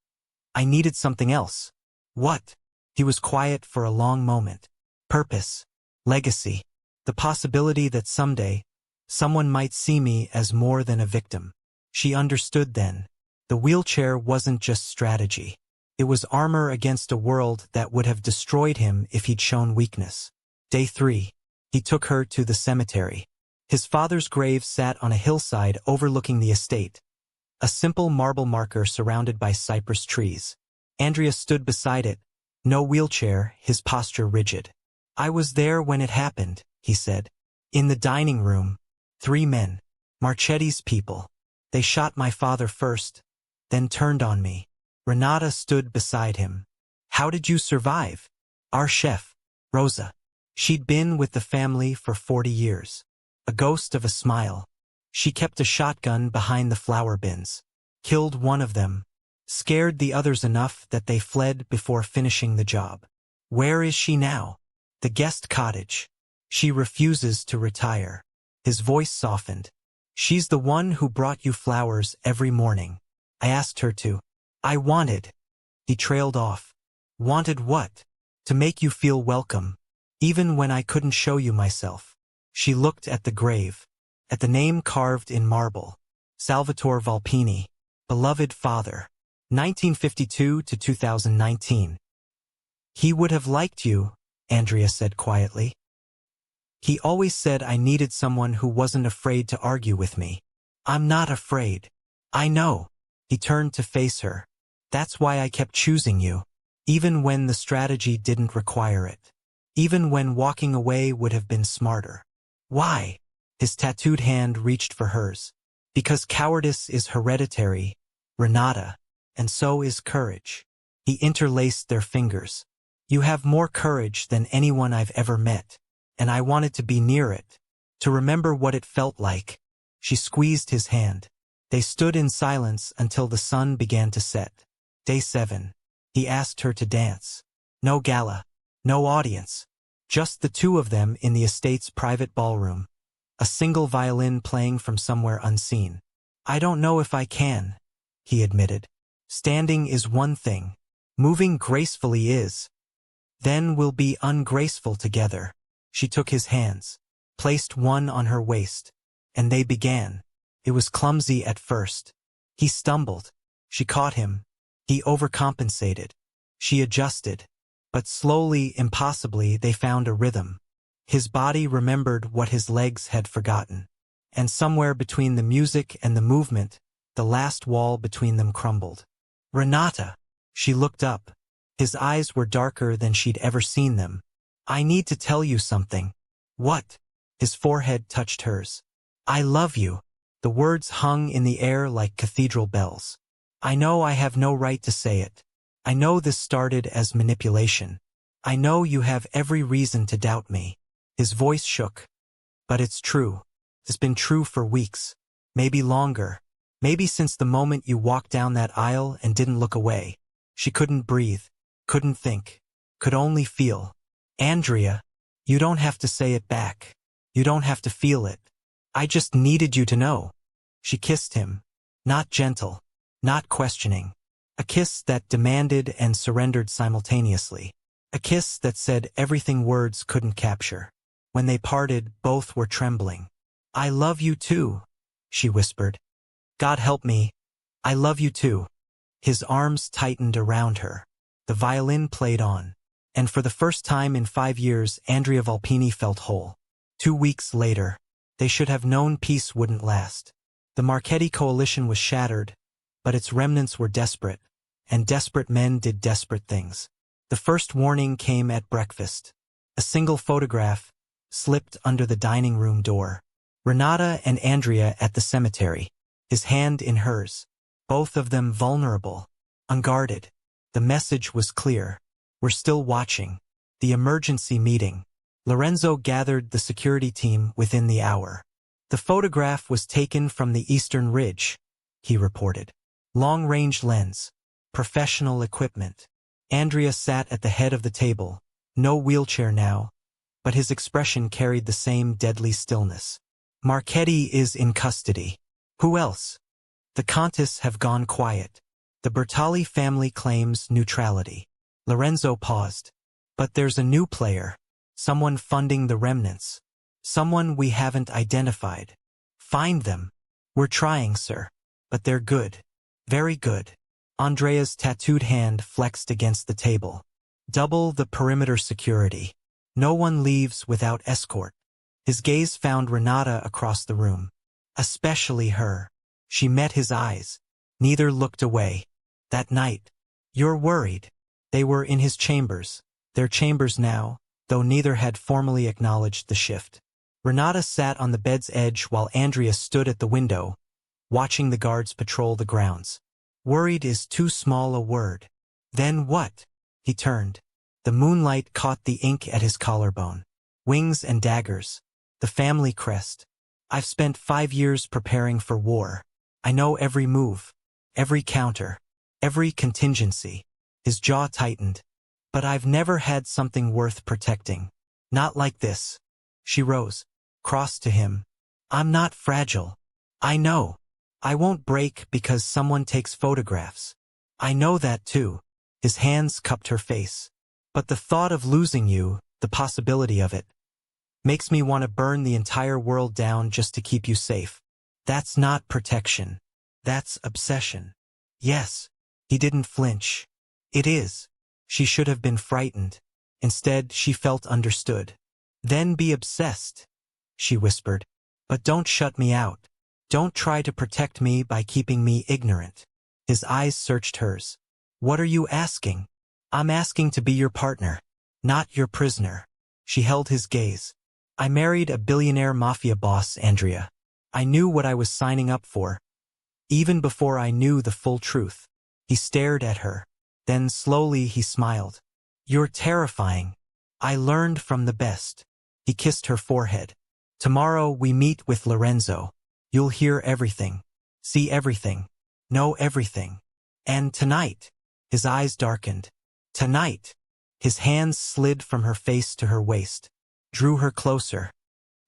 I needed something else. What? He was quiet for a long moment. Purpose. Legacy. The possibility that someday, someone might see me as more than a victim. She understood then. The wheelchair wasn't just strategy. It was armor against a world that would have destroyed him if he'd shown weakness. Day 3. He took her to the cemetery. His father's grave sat on a hillside overlooking the estate. A simple marble marker surrounded by cypress trees. Andrea stood beside it, no wheelchair, his posture rigid. I was there when it happened, he said. In the dining room. 3 men. Marchetti's people. They shot my father first, then turned on me. Renata stood beside him. How did you survive? Our chef, Rosa. She'd been with the family for 40 years. A ghost of a smile. She kept a shotgun behind the flower bins. Killed one of them. Scared the others enough that they fled before finishing the job. Where is she now? The guest cottage. She refuses to retire. His voice softened. She's the one who brought you flowers every morning. I asked her to. I wanted. He trailed off. Wanted what? To make you feel welcome. Even when I couldn't show you myself. She looked at the grave. At the name carved in marble. Salvatore Vulpini. Beloved father. 1952 to 2019. He would have liked you, Andrea said quietly. He always said I needed someone who wasn't afraid to argue with me. I'm not afraid. I know. He turned to face her. That's why I kept choosing you. Even when the strategy didn't require it. Even when walking away would have been smarter. Why? His tattooed hand reached for hers. Because cowardice is hereditary, Renata, and so is courage. He interlaced their fingers. You have more courage than anyone I've ever met. And I wanted to be near it. To remember what it felt like. She squeezed his hand. They stood in silence until the sun began to set. Day 7. He asked her to dance. No gala. No audience. Just the 2 of them in the estate's private ballroom. A single violin playing from somewhere unseen. I don't know if I can, he admitted. Standing is one thing. Moving gracefully is. Then we'll be ungraceful together. She took his hands, placed one on her waist, and they began. It was clumsy at first. He stumbled. She caught him. He overcompensated. She adjusted. But slowly, impossibly, they found a rhythm. His body remembered what his legs had forgotten. And somewhere between the music and the movement, The last wall between them crumbled. Renata! She looked up. His eyes were darker than she'd ever seen them. I need to tell you something. What? His forehead touched hers. I love you. The words hung in the air like cathedral bells. I know I have no right to say it. I know this started as manipulation. I know you have every reason to doubt me. His voice shook. But it's true. It's been true for weeks. Maybe longer. Maybe since the moment you walked down that aisle and didn't look away. She couldn't breathe. Couldn't think. Could only feel. Andrea, you don't have to say it back. You don't have to feel it. I just needed you to know. She kissed him. Not gentle. Not questioning. A kiss that demanded and surrendered simultaneously. A kiss that said everything words couldn't capture. When they parted, both were trembling. I love you too, she whispered. God help me. I love you too. His arms tightened around her. The violin played on. And for the first time in 5 years, Andrea Vulpini felt whole. 2 weeks later, they should have known peace wouldn't last. The Marchetti coalition was shattered, but its remnants were desperate, and desperate men did desperate things. The first warning came at breakfast. A single photograph slipped under the dining room door. Renata and Andrea at the cemetery, his hand in hers, both of them vulnerable, unguarded. The message was clear. We're still watching. The emergency meeting. Lorenzo gathered the security team within the hour. The photograph was taken from the Eastern Ridge, he reported. Long-range lens. Professional equipment. Andrea sat at the head of the table. No wheelchair now, but his expression carried the same deadly stillness. Marchetti is in custody. Who else? The Countess have gone quiet. The Bertali family claims neutrality. Lorenzo paused. But there's a new player. Someone funding the remnants. Someone we haven't identified. Find them. We're trying, sir. But they're good. Very good. Andrea's tattooed hand flexed against the table. Double the perimeter security. No one leaves without escort. His gaze found Renata across the room. Especially her. She met his eyes. Neither looked away. That night. You're worried. They were in his chambers. Their chambers now, though neither had formally acknowledged the shift. Renata sat on the bed's edge while Andrea stood at the window, watching the guards patrol the grounds. Worried is too small a word. Then what? He turned. The moonlight caught the ink at his collarbone. Wings and daggers. The family crest. I've spent 5 years preparing for war. I know every move. Every counter. Every contingency. His jaw tightened. But I've never had something worth protecting. Not like this. She rose, crossed to him. I'm not fragile. I know. I won't break because someone takes photographs. I know that too. His hands cupped her face. But the thought of losing you, the possibility of it, makes me want to burn the entire world down just to keep you safe. That's not protection. That's obsession. Yes. He didn't flinch. It is. She should have been frightened. Instead, she felt understood. Then be obsessed, she whispered. But don't shut me out. Don't try to protect me by keeping me ignorant. His eyes searched hers. What are you asking? I'm asking to be your partner, not your prisoner. She held his gaze. I married a billionaire mafia boss, Andrea. I knew what I was signing up for, even before I knew the full truth. He stared at her. Then slowly he smiled. You're terrifying. I learned from the best. He kissed her forehead. Tomorrow we meet with Lorenzo. You'll hear everything, see everything, know everything. And tonight, his eyes darkened. Tonight, his hands slid from her face to her waist, drew her closer.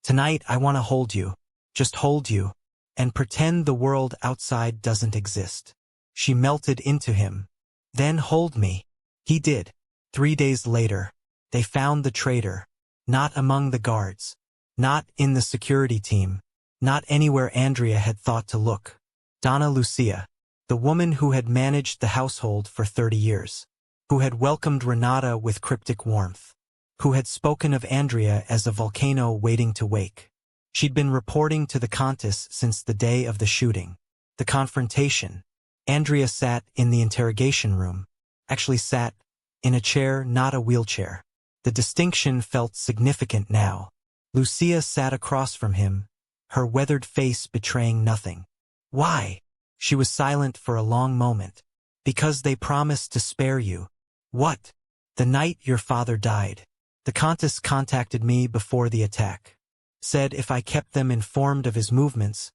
Tonight I want to hold you, just hold you, and pretend the world outside doesn't exist. She melted into him. Then hold me. He did. 3 days later, they found the traitor. Not among the guards. Not in the security team. Not anywhere Andrea had thought to look. Donna Lucia, the woman who had managed the household for 30 years. Who had welcomed Renata with cryptic warmth. Who had spoken of Andrea as a volcano waiting to wake. She'd been reporting to the Countess since the day of the shooting. The confrontation. Andrea sat in the interrogation room. Actually sat in a chair, not a wheelchair. The distinction felt significant now. Lucia sat across from him, her weathered face betraying nothing. Why? She was silent for a long moment. Because they promised to spare you. What? The night your father died. The Countess contacted me before the attack. Said if I kept them informed of his movements,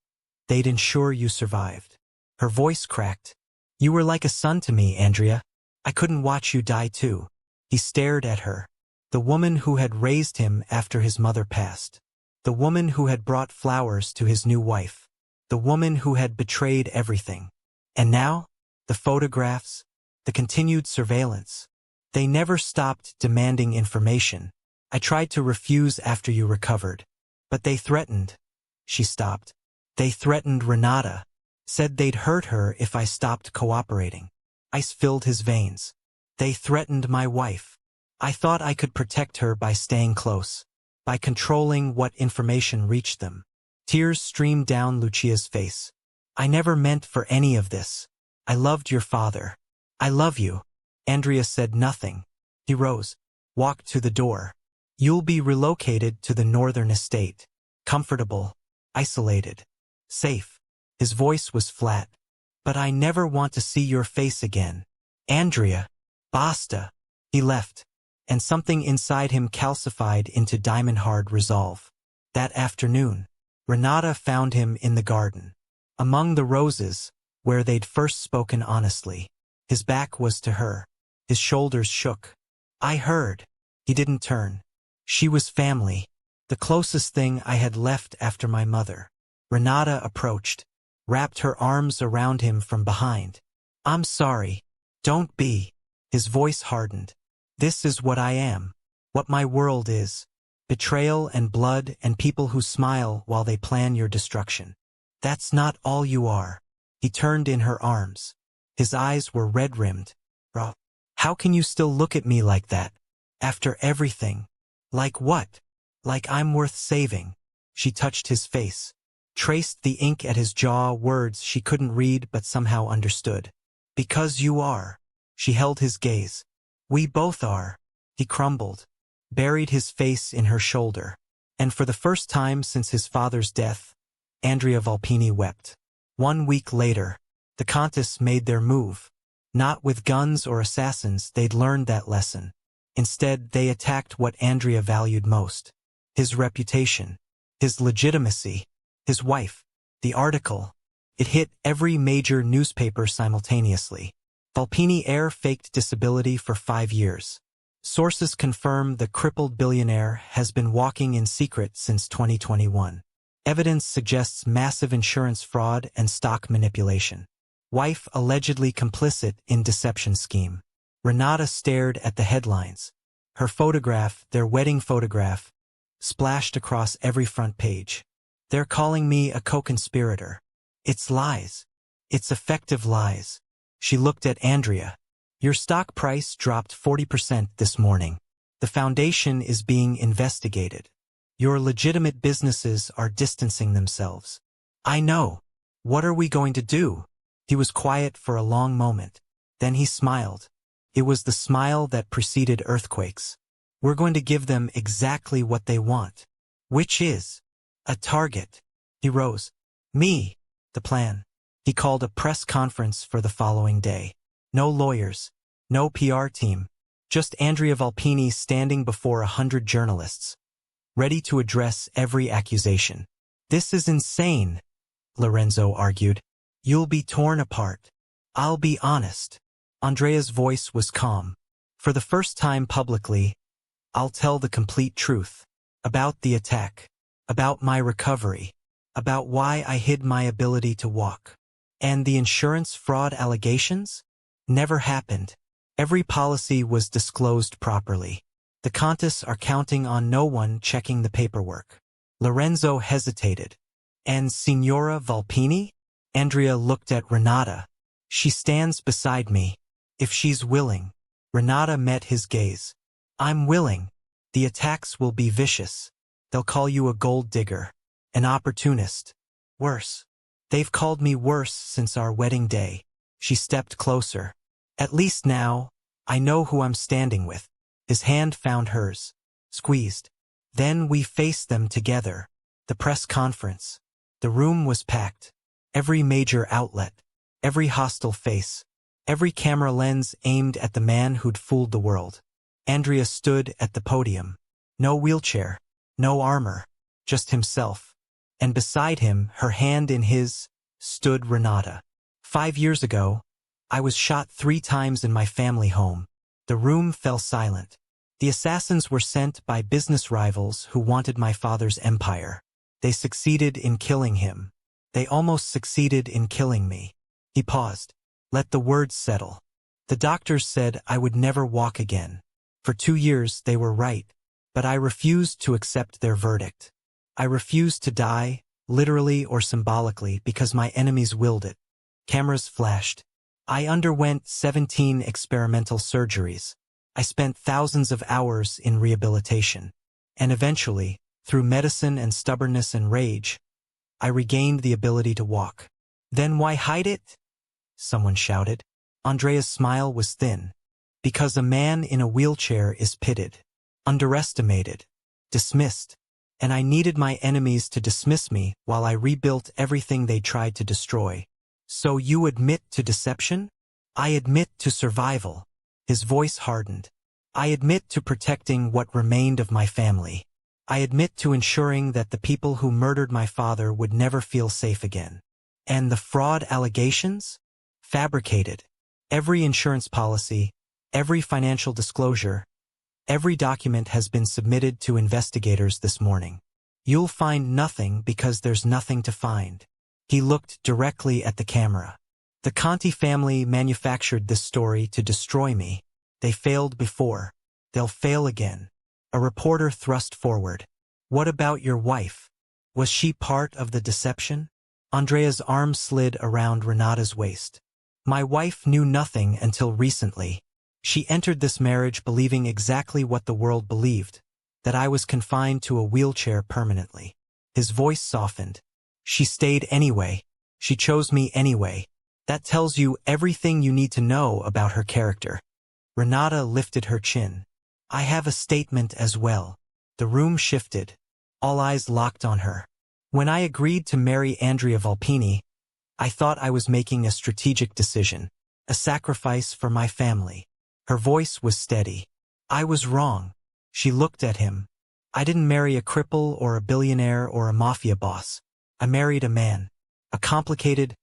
they'd ensure you survived. Her voice cracked. You were like a son to me, Andrea. I couldn't watch you die too. He stared at her. The woman who had raised him after his mother passed. The woman who had brought flowers to his new wife. The woman who had betrayed everything. And now? The photographs, the continued surveillance. They never stopped demanding information. I tried to refuse after you recovered. But they threatened. She stopped. They threatened Renata. Said they'd hurt her if I stopped cooperating. Ice filled his veins. They threatened my wife. I thought I could protect her by staying close. By controlling what information reached them. Tears streamed down Lucia's face. I never meant for any of this. I loved your father. I love you. Andrea said nothing. He rose, walked to the door. You'll be relocated to the northern estate. Comfortable, isolated, safe. His voice was flat. But I never want to see your face again. Andrea. Basta. He left, and something inside him calcified into diamond-hard resolve. That afternoon, Renata found him in the garden. Among the roses, where they'd first spoken honestly. His back was to her. His shoulders shook. I heard. He didn't turn. She was family. The closest thing I had left after my mother. Renata approached, wrapped her arms around him from behind. I'm sorry. Don't be. His voice hardened. This is what I am. What my world is. Betrayal and blood and people who smile while they plan your destruction. That's not all you are. He turned in her arms. His eyes were red-rimmed. How can you still look at me like that? After everything. Like what? Like I'm worth saving. She touched his face. Traced the ink at his jaw, words she couldn't read but somehow understood. Because you are. She held his gaze. We both are. He crumbled. Buried his face in her shoulder. And for the first time since his father's death, Andrea Vulpini wept. 1 week later, the Countess made their move. Not with guns or assassins, they'd learned that lesson. Instead, they attacked what Andrea valued most. His reputation. His legitimacy. His wife. The article. It hit every major newspaper simultaneously. Vulpini heir faked disability for 5 years. Sources confirm the crippled billionaire has been walking in secret since 2021. Evidence suggests massive insurance fraud and stock manipulation. Wife allegedly complicit in deception scheme. Renata stared at the headlines. Her photograph, their wedding photograph, splashed across every front page. They're calling me a co-conspirator. It's lies. It's effective lies. She looked at Andrea. Your stock price dropped 40% this morning. The foundation is being investigated. Your legitimate businesses are distancing themselves. I know. What are we going to do? He was quiet for a long moment. Then he smiled. It was the smile that preceded earthquakes. We're going to give them exactly what they want. Which is a target. He rose. Me. The plan. He called a press conference for the following day. No lawyers. No PR team. Just Andrea Vulpini standing before 100 journalists. Ready to address every accusation. This is insane, Lorenzo argued. You'll be torn apart. I'll be honest. Andrea's voice was calm. For the first time publicly, I'll tell the complete truth. About the attack. About my recovery. About why I hid my ability to walk. And the insurance fraud allegations? Never happened. Every policy was disclosed properly. The Countess are counting on no one checking the paperwork. Lorenzo hesitated. And Signora Vulpini? Andrea looked at Renata. She stands beside me. If she's willing. Renata met his gaze. I'm willing. The attacks will be vicious. They'll call you a gold digger. An opportunist. Worse. They've called me worse since our wedding day. She stepped closer. At least now, I know who I'm standing with. His hand found hers. Squeezed. Then we faced them together. The press conference. The room was packed. Every major outlet. Every hostile face. Every camera lens aimed at the man who'd fooled the world. Andrea stood at the podium. No wheelchair. No armor. Just himself. And beside him, her hand in his, stood Renata. 5 years ago, I was shot 3 times in my family home. The room fell silent. The assassins were sent by business rivals who wanted my father's empire. They succeeded in killing him. They almost succeeded in killing me. He paused. Let the words settle. The doctors said I would never walk again. For 2 years they were right, but I refused to accept their verdict. I refused to die, literally or symbolically, because my enemies willed it. Cameras flashed. I underwent 17 experimental surgeries. I spent thousands of hours in rehabilitation. And eventually, through medicine and stubbornness and rage, I regained the ability to walk. Then why hide it? Someone shouted. Andrea's smile was thin. Because a man in a wheelchair is pitted, underestimated, dismissed. And I needed my enemies to dismiss me while I rebuilt everything they tried to destroy. So you admit to deception? I admit to survival. His voice hardened. I admit to protecting what remained of my family. I admit to ensuring that the people who murdered my father would never feel safe again. And the fraud allegations? Fabricated. Every insurance policy, every financial disclosure, every document has been submitted to investigators this morning. You'll find nothing because there's nothing to find. He looked directly at the camera. The Conti family manufactured this story to destroy me. They failed before. They'll fail again. A reporter thrust forward. What about your wife? Was she part of the deception? Andrea's arm slid around Renata's waist. My wife knew nothing until recently. She entered this marriage believing exactly what the world believed, that I was confined to a wheelchair permanently. His voice softened. She stayed anyway. She chose me anyway. That tells you everything you need to know about her character. Renata lifted her chin. I have a statement as well. The room shifted. All eyes locked on her. When I agreed to marry Andrea Vulpini, I thought I was making a strategic decision, a sacrifice for my family. Her voice was steady. I was wrong. She looked at him. I didn't marry a cripple or a billionaire or a mafia boss. I married a man. A complicated,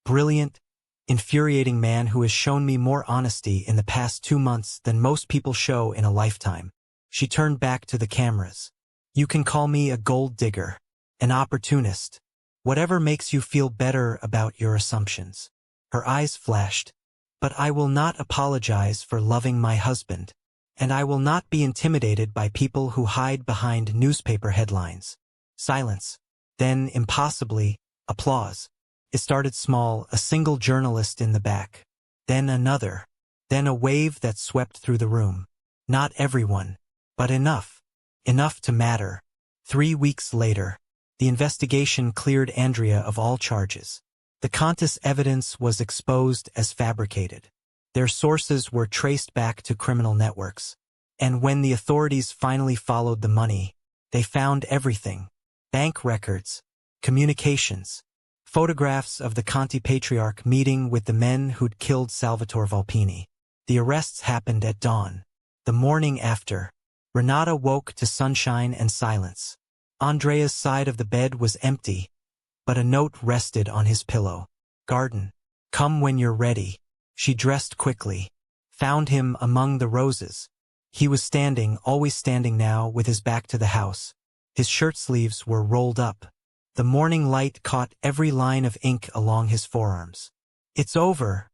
brilliant, infuriating man who has shown me more honesty in the past 2 months than most people show in a lifetime. She turned back to the cameras. You can call me a gold digger, an opportunist, whatever makes you feel better about your assumptions. Her eyes flashed. But I will not apologize for loving my husband, and I will not be intimidated by people who hide behind newspaper headlines. Silence. Then, impossibly, applause. It started small, a single journalist in the back. Then another. Then a wave that swept through the room. Not everyone, but enough. Enough to matter. 3 weeks later, the investigation cleared Andrea of all charges. The Contis evidence was exposed as fabricated. Their sources were traced back to criminal networks. And when the authorities finally followed the money, they found everything. Bank records, communications, photographs of the Conti patriarch meeting with the men who'd killed Salvatore Vulpini. The arrests happened at dawn. The morning after, Renata woke to sunshine and silence. Andrea's side of the bed was empty, but a note rested on his pillow. Garden. Come when you're ready. She dressed quickly. Found him among the roses. He was standing, always standing now, with his back to the house. His shirt sleeves were rolled up. The morning light caught every line of ink along his forearms. It's over,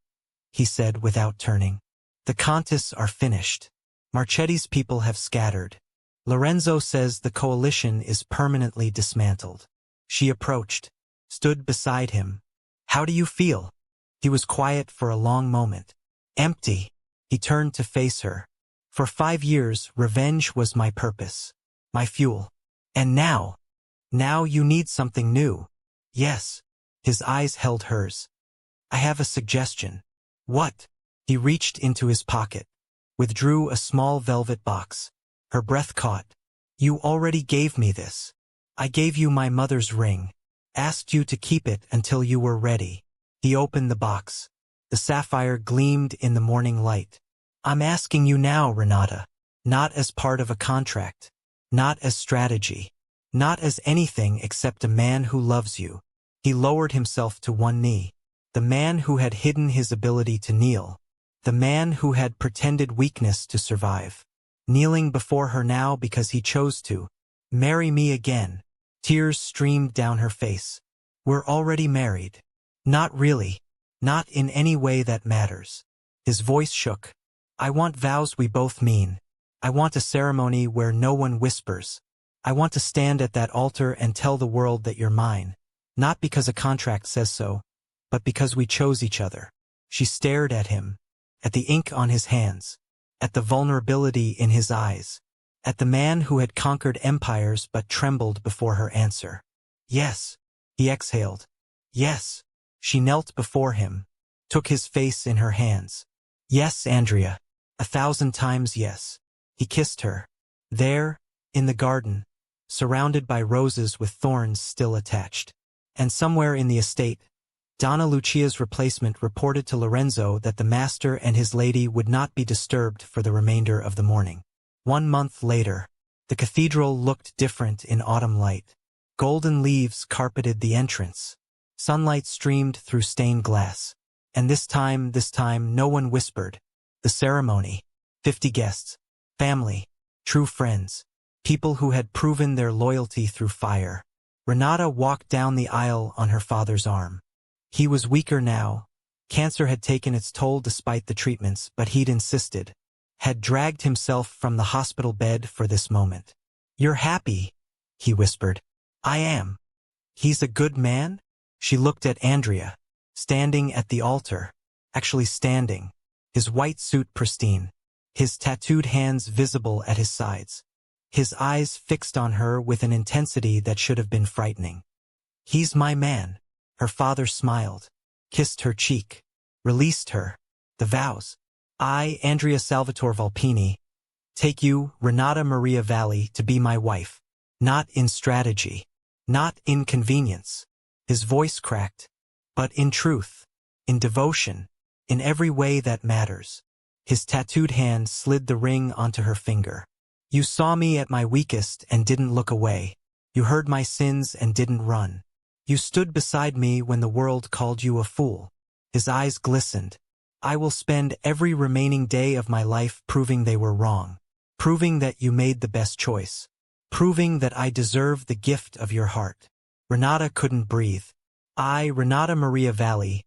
he said without turning. The Contis are finished. Marchetti's people have scattered. Lorenzo says the coalition is permanently dismantled. She approached, stood beside him. How do you feel? He was quiet for a long moment. Empty. He turned to face her. For 5 years, revenge was my purpose, my fuel. And now you need something new. Yes. His eyes held hers. I have a suggestion. What? He reached into his pocket, withdrew a small velvet box. Her breath caught. You already gave me this. I gave you my mother's ring. Asked you to keep it until you were ready. He opened the box. The sapphire gleamed in the morning light. I'm asking you now, Renata. Not as part of a contract. Not as strategy. Not as anything except a man who loves you. He lowered himself to one knee. The man who had hidden his ability to kneel. The man who had pretended weakness to survive. Kneeling before her now because he chose to. Marry me again. Tears streamed down her face. We're already married. Not really. Not in any way that matters. His voice shook. I want vows we both mean. I want a ceremony where no one whispers. I want to stand at that altar and tell the world that you're mine. Not because a contract says so, but because we chose each other. She stared at him, at the ink on his hands, at the vulnerability in his eyes, at the man who had conquered empires but trembled before her answer. Yes, he exhaled. Yes. She knelt before him, took his face in her hands. Yes, Andrea. 1,000 times yes. He kissed her. There, in the garden, surrounded by roses with thorns still attached. And somewhere in the estate, Donna Lucia's replacement reported to Lorenzo that the master and his lady would not be disturbed for the remainder of the morning. 1 month later, the cathedral looked different in autumn light. Golden leaves carpeted the entrance. Sunlight streamed through stained glass. And this time, no one whispered. The ceremony. 50 guests. Family. True friends. People who had proven their loyalty through fire. Renata walked down the aisle on her father's arm. He was weaker now. Cancer had taken its toll despite the treatments, but he'd insisted. Had dragged himself from the hospital bed for this moment. You're happy, he whispered. I am. He's a good man? She looked at Andrea, standing at the altar, actually standing, his white suit pristine, his tattooed hands visible at his sides, his eyes fixed on her with an intensity that should have been frightening. He's my man. Her father smiled, kissed her cheek, released her. The vows. I, Andrea Salvatore Vulpini, take you, Renata Maria Valli, to be my wife. Not in strategy. Not in convenience. His voice cracked. But in truth. In devotion. In every way that matters. His tattooed hand slid the ring onto her finger. You saw me at my weakest and didn't look away. You heard my sins and didn't run. You stood beside me when the world called you a fool. His eyes glistened. I will spend every remaining day of my life proving they were wrong. Proving that you made the best choice. Proving that I deserve the gift of your heart. Renata couldn't breathe. I, Renata Maria Valli,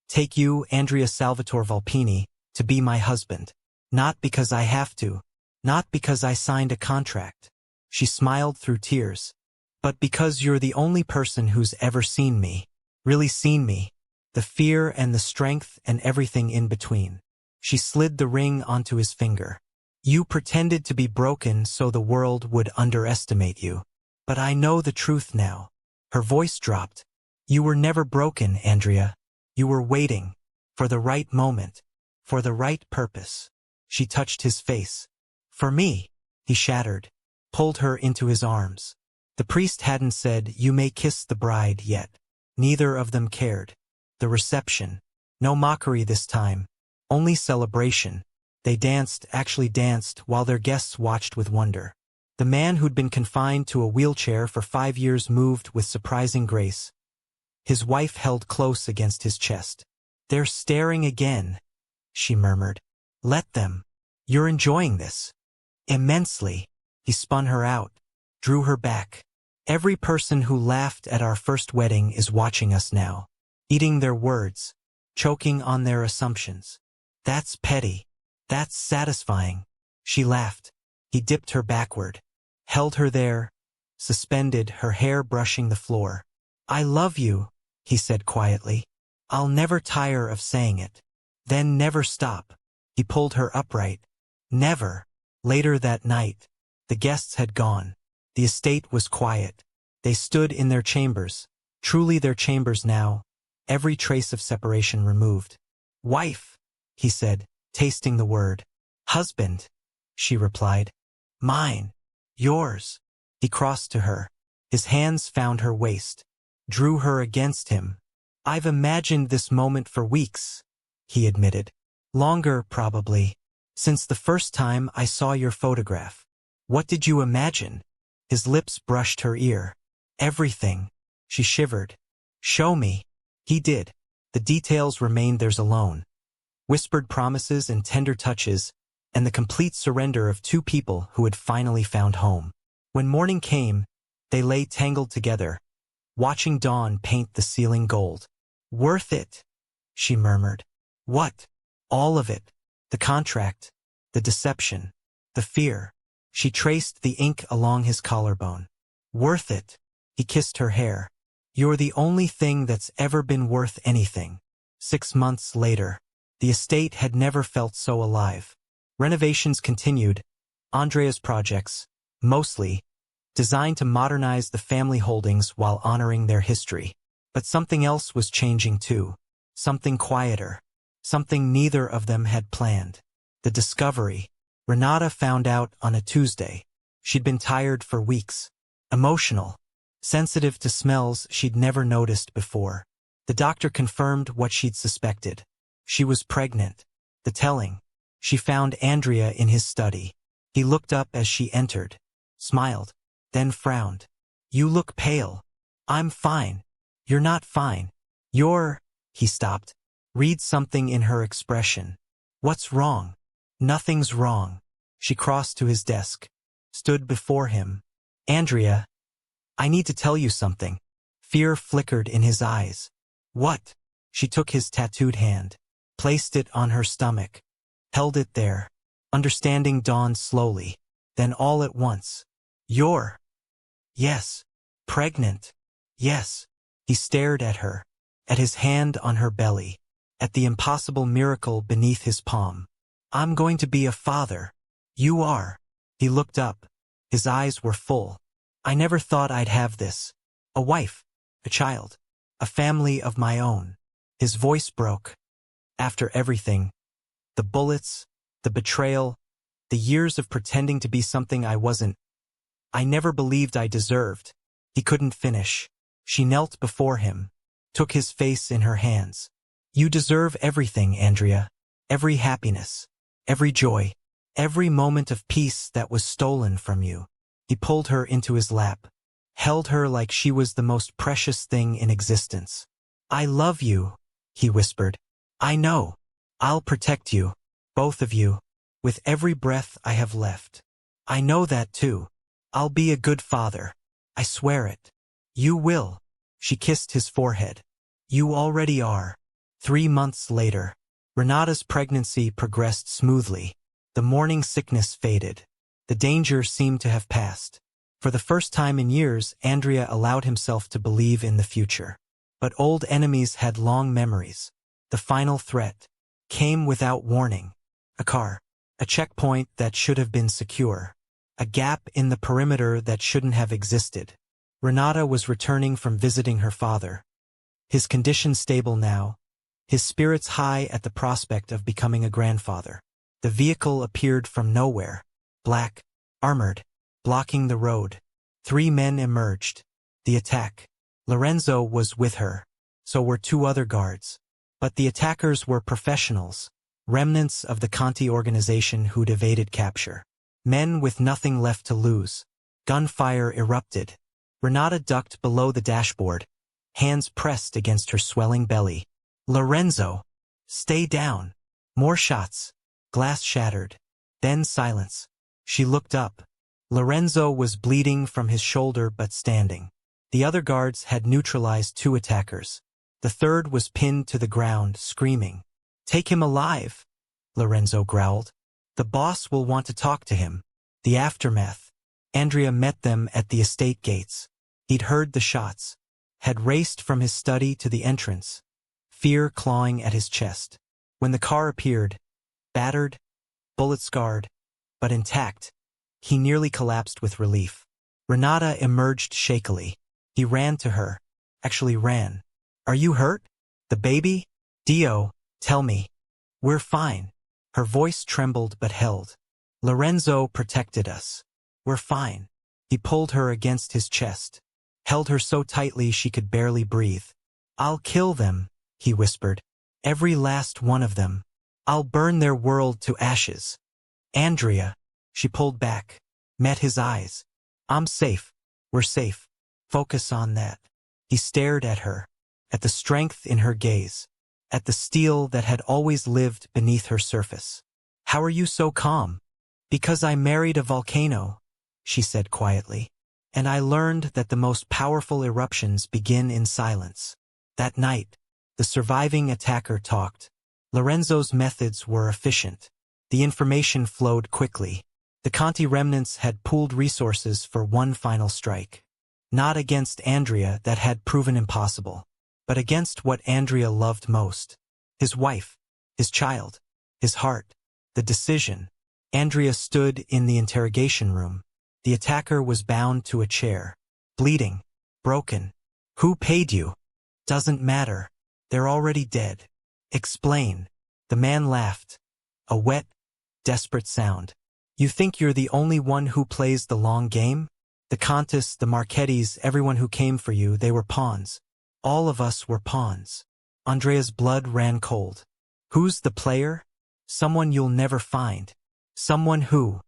take you, Andrea Salvatore Vulpini, to be my husband. Not because I have to. Not because I signed a contract. She smiled through tears. But because you're the only person who's ever seen me. Really seen me. The fear and the strength and everything in between. She slid the ring onto his finger. You pretended to be broken so the world would underestimate you. But I know the truth now. Her voice dropped. You were never broken, Andrea. You were waiting. For the right moment. For the right purpose. She touched his face. For me. He shattered. Pulled her into his arms. The priest hadn't said, you may kiss the bride yet. Neither of them cared. The reception. No mockery this time. Only celebration. They danced, actually danced, while their guests watched with wonder. The man who'd been confined to a wheelchair for 5 years moved with surprising grace. His wife held close against his chest. They're staring again, she murmured. Let them. You're enjoying this. Immensely. He spun her out, drew her back. Every person who laughed at our first wedding is watching us now. Eating their words. Choking on their assumptions. That's petty. That's satisfying. She laughed. He dipped her backward. Held her there, suspended, her hair brushing the floor. I love you, he said quietly. I'll never tire of saying it. Then never stop. He pulled her upright. Never. Later that night, the guests had gone. The estate was quiet. They stood in their chambers, truly their chambers now, every trace of separation removed. "Wife," he said, tasting the word. "Husband," she replied. "Mine. Yours." He crossed to her. His hands found her waist, drew her against him. "I've imagined this moment for weeks," he admitted. "Longer, probably. Since the first time I saw your photograph." "What did you imagine?" His lips brushed her ear. "Everything." She shivered. "Show me." He did. The details remained theirs alone. Whispered promises and tender touches, and the complete surrender of two people who had finally found home. When morning came, they lay tangled together, watching dawn paint the ceiling gold. "Worth it," she murmured. "What?" "All of it. The contract, the deception, the fear." She traced the ink along his collarbone. "Worth it." He kissed her hair. "You're the only thing that's ever been worth anything." 6 months later, the estate had never felt so alive. Renovations continued. Andrea's projects, mostly, designed to modernize the family holdings while honoring their history. But something else was changing too. Something quieter. Something neither of them had planned. The discovery. Renata found out on a Tuesday. She'd been tired for weeks. Emotional. Sensitive to smells she'd never noticed before. The doctor confirmed what she'd suspected. She was pregnant. The telling. She found Andrea in his study. He looked up as she entered, smiled, then frowned. "You look pale." "I'm fine." "You're not fine. You're—" He stopped. Read something in her expression. "What's wrong?" "Nothing's wrong." She crossed to his desk, stood before him. "Andrea, I need to tell you something." Fear flickered in his eyes. "What?" She took his tattooed hand, placed it on her stomach, held it there. Understanding dawned slowly, then all at once. "You're—" "Yes." "Pregnant." "Yes." He stared at her, at his hand on her belly, at the impossible miracle beneath his palm. "I'm going to be a father." "You are." He looked up. His eyes were full. "I never thought I'd have this. A wife, a child, a family of my own." His voice broke. "After everything, the bullets, the betrayal, the years of pretending to be something I wasn't, I never believed I deserved." He couldn't finish. She knelt before him, took his face in her hands. "You deserve everything, Andrea. Every happiness, every joy, every moment of peace that was stolen from you." He pulled her into his lap, held her like she was the most precious thing in existence. "I love you," he whispered. "I know. I'll protect you, both of you, with every breath I have left. I know that too. I'll be a good father. I swear it." "You will." She kissed his forehead. "You already are." 3 months later, Renata's pregnancy progressed smoothly. The morning sickness faded. The danger seemed to have passed. For the first time in years, Andrea allowed himself to believe in the future. But old enemies had long memories. The final threat came without warning. A car. A checkpoint that should have been secure. A gap in the perimeter that shouldn't have existed. Renata was returning from visiting her father. His condition stable now, his spirits high at the prospect of becoming a grandfather. The vehicle appeared from nowhere, black, armored, blocking the road. 3 men emerged. The attack. Lorenzo was with her. So were 2 other guards. But the attackers were professionals, remnants of the Conti organization who'd evaded capture. Men with nothing left to lose. Gunfire erupted. Renata ducked below the dashboard, hands pressed against her swelling belly. "Lorenzo! Stay down!" More shots. Glass shattered. Then silence. She looked up. Lorenzo was bleeding from his shoulder but standing. The other guards had neutralized 2 attackers. The third was pinned to the ground, screaming. "Take him alive!" Lorenzo growled. "The boss will want to talk to him." The aftermath. Andrea met them at the estate gates. He'd heard the shots, had raced from his study to the entrance, fear clawing at his chest. When the car appeared, battered, bullet-scarred, but intact, he nearly collapsed with relief. Renata emerged shakily. He ran to her. Actually ran. "Are you hurt?" The baby? Dio, tell me. We're fine. Her voice trembled but held. Lorenzo protected us. We're fine. He pulled her against his chest, held her so tightly she could barely breathe. I'll kill them, he whispered. Every last one of them. I'll burn their world to ashes. Andrea, she pulled back, met his eyes. I'm safe. We're safe. Focus on that. He stared at her, at the strength in her gaze, at the steel that had always lived beneath her surface. How are you so calm? Because I married a volcano, she said quietly. And I learned that the most powerful eruptions begin in silence. That night, the surviving attacker talked. Lorenzo's methods were efficient. The information flowed quickly. The Conti remnants had pooled resources for one final strike. Not against Andrea, that had proven impossible, but against what Andrea loved most. His wife, his child, his heart, the decision. Andrea stood in the interrogation room. The attacker was bound to a chair, bleeding, broken. Who paid you? Doesn't matter. They're already dead. Explain. The man laughed. A wet, desperate sound. You think you're the only one who plays the long game? The Contis, the Marchettis, everyone who came for you, they were pawns. All of us were pawns. Andrea's blood ran cold. Who's the player? Someone you'll never find. Someone who...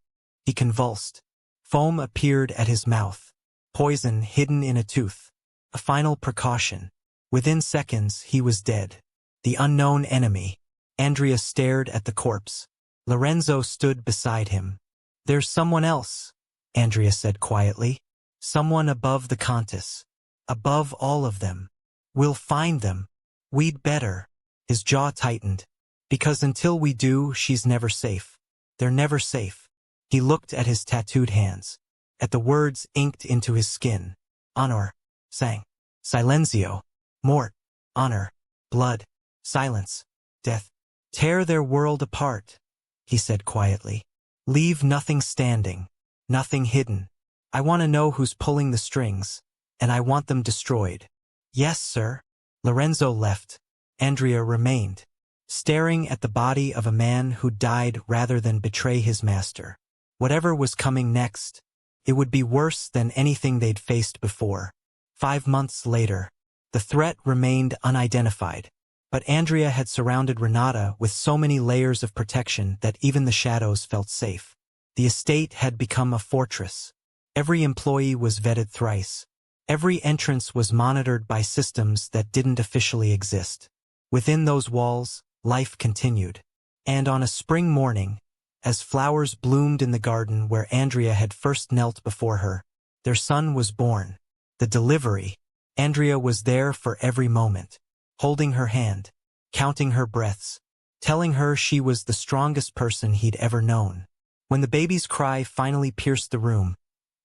He convulsed. Foam appeared at his mouth. Poison hidden in a tooth. A final precaution. Within seconds, he was dead. The unknown enemy. Andrea stared at the corpse. Lorenzo stood beside him. There's someone else, Andrea said quietly. Someone above the Contis. Above all of them. We'll find them. We'd better. His jaw tightened. Because until we do, she's never safe. They're never safe. He looked at his tattooed hands, at the words inked into his skin. Honor. Sang. Silenzio. Mort. Honor. Blood. Silence. Death. Tear their world apart, he said quietly. Leave nothing standing. Nothing hidden. I want to know who's pulling the strings, and I want them destroyed. Yes, sir. Lorenzo left. Andrea remained, staring at the body of a man who died rather than betray his master. Whatever was coming next, it would be worse than anything they'd faced before. 5 months later, the threat remained unidentified, but Andrea had surrounded Renata with so many layers of protection that even the shadows felt safe. The estate had become a fortress. Every employee was vetted thrice. Every entrance was monitored by systems that didn't officially exist. Within those walls, life continued. And on a spring morning, as flowers bloomed in the garden where Andrea had first knelt before her, their son was born. The delivery. Andrea was there for every moment, holding her hand, counting her breaths, telling her she was the strongest person he'd ever known. When the baby's cry finally pierced the room,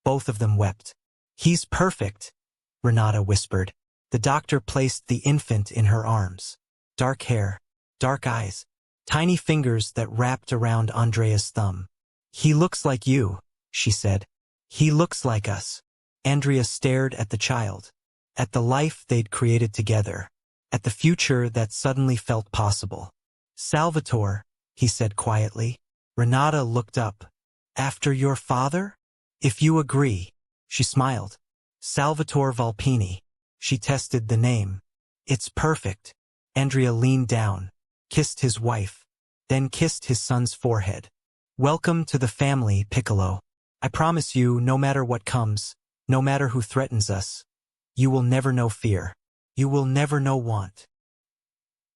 both of them wept. He's perfect, Renata whispered. The doctor placed the infant in her arms. Dark hair, dark eyes, tiny fingers that wrapped around Andrea's thumb. He looks like you, she said. He looks like us. Andrea stared at the child, at the life they'd created together, at the future that suddenly felt possible. Salvatore, he said quietly. Renata looked up. After your father? If you agree. She smiled. Salvatore Vulpini. She tested the name. It's perfect. Andrea leaned down, kissed his wife, then kissed his son's forehead. Welcome to the family, Piccolo. I promise you, no matter what comes, no matter who threatens us, you will never know fear. You will never know want.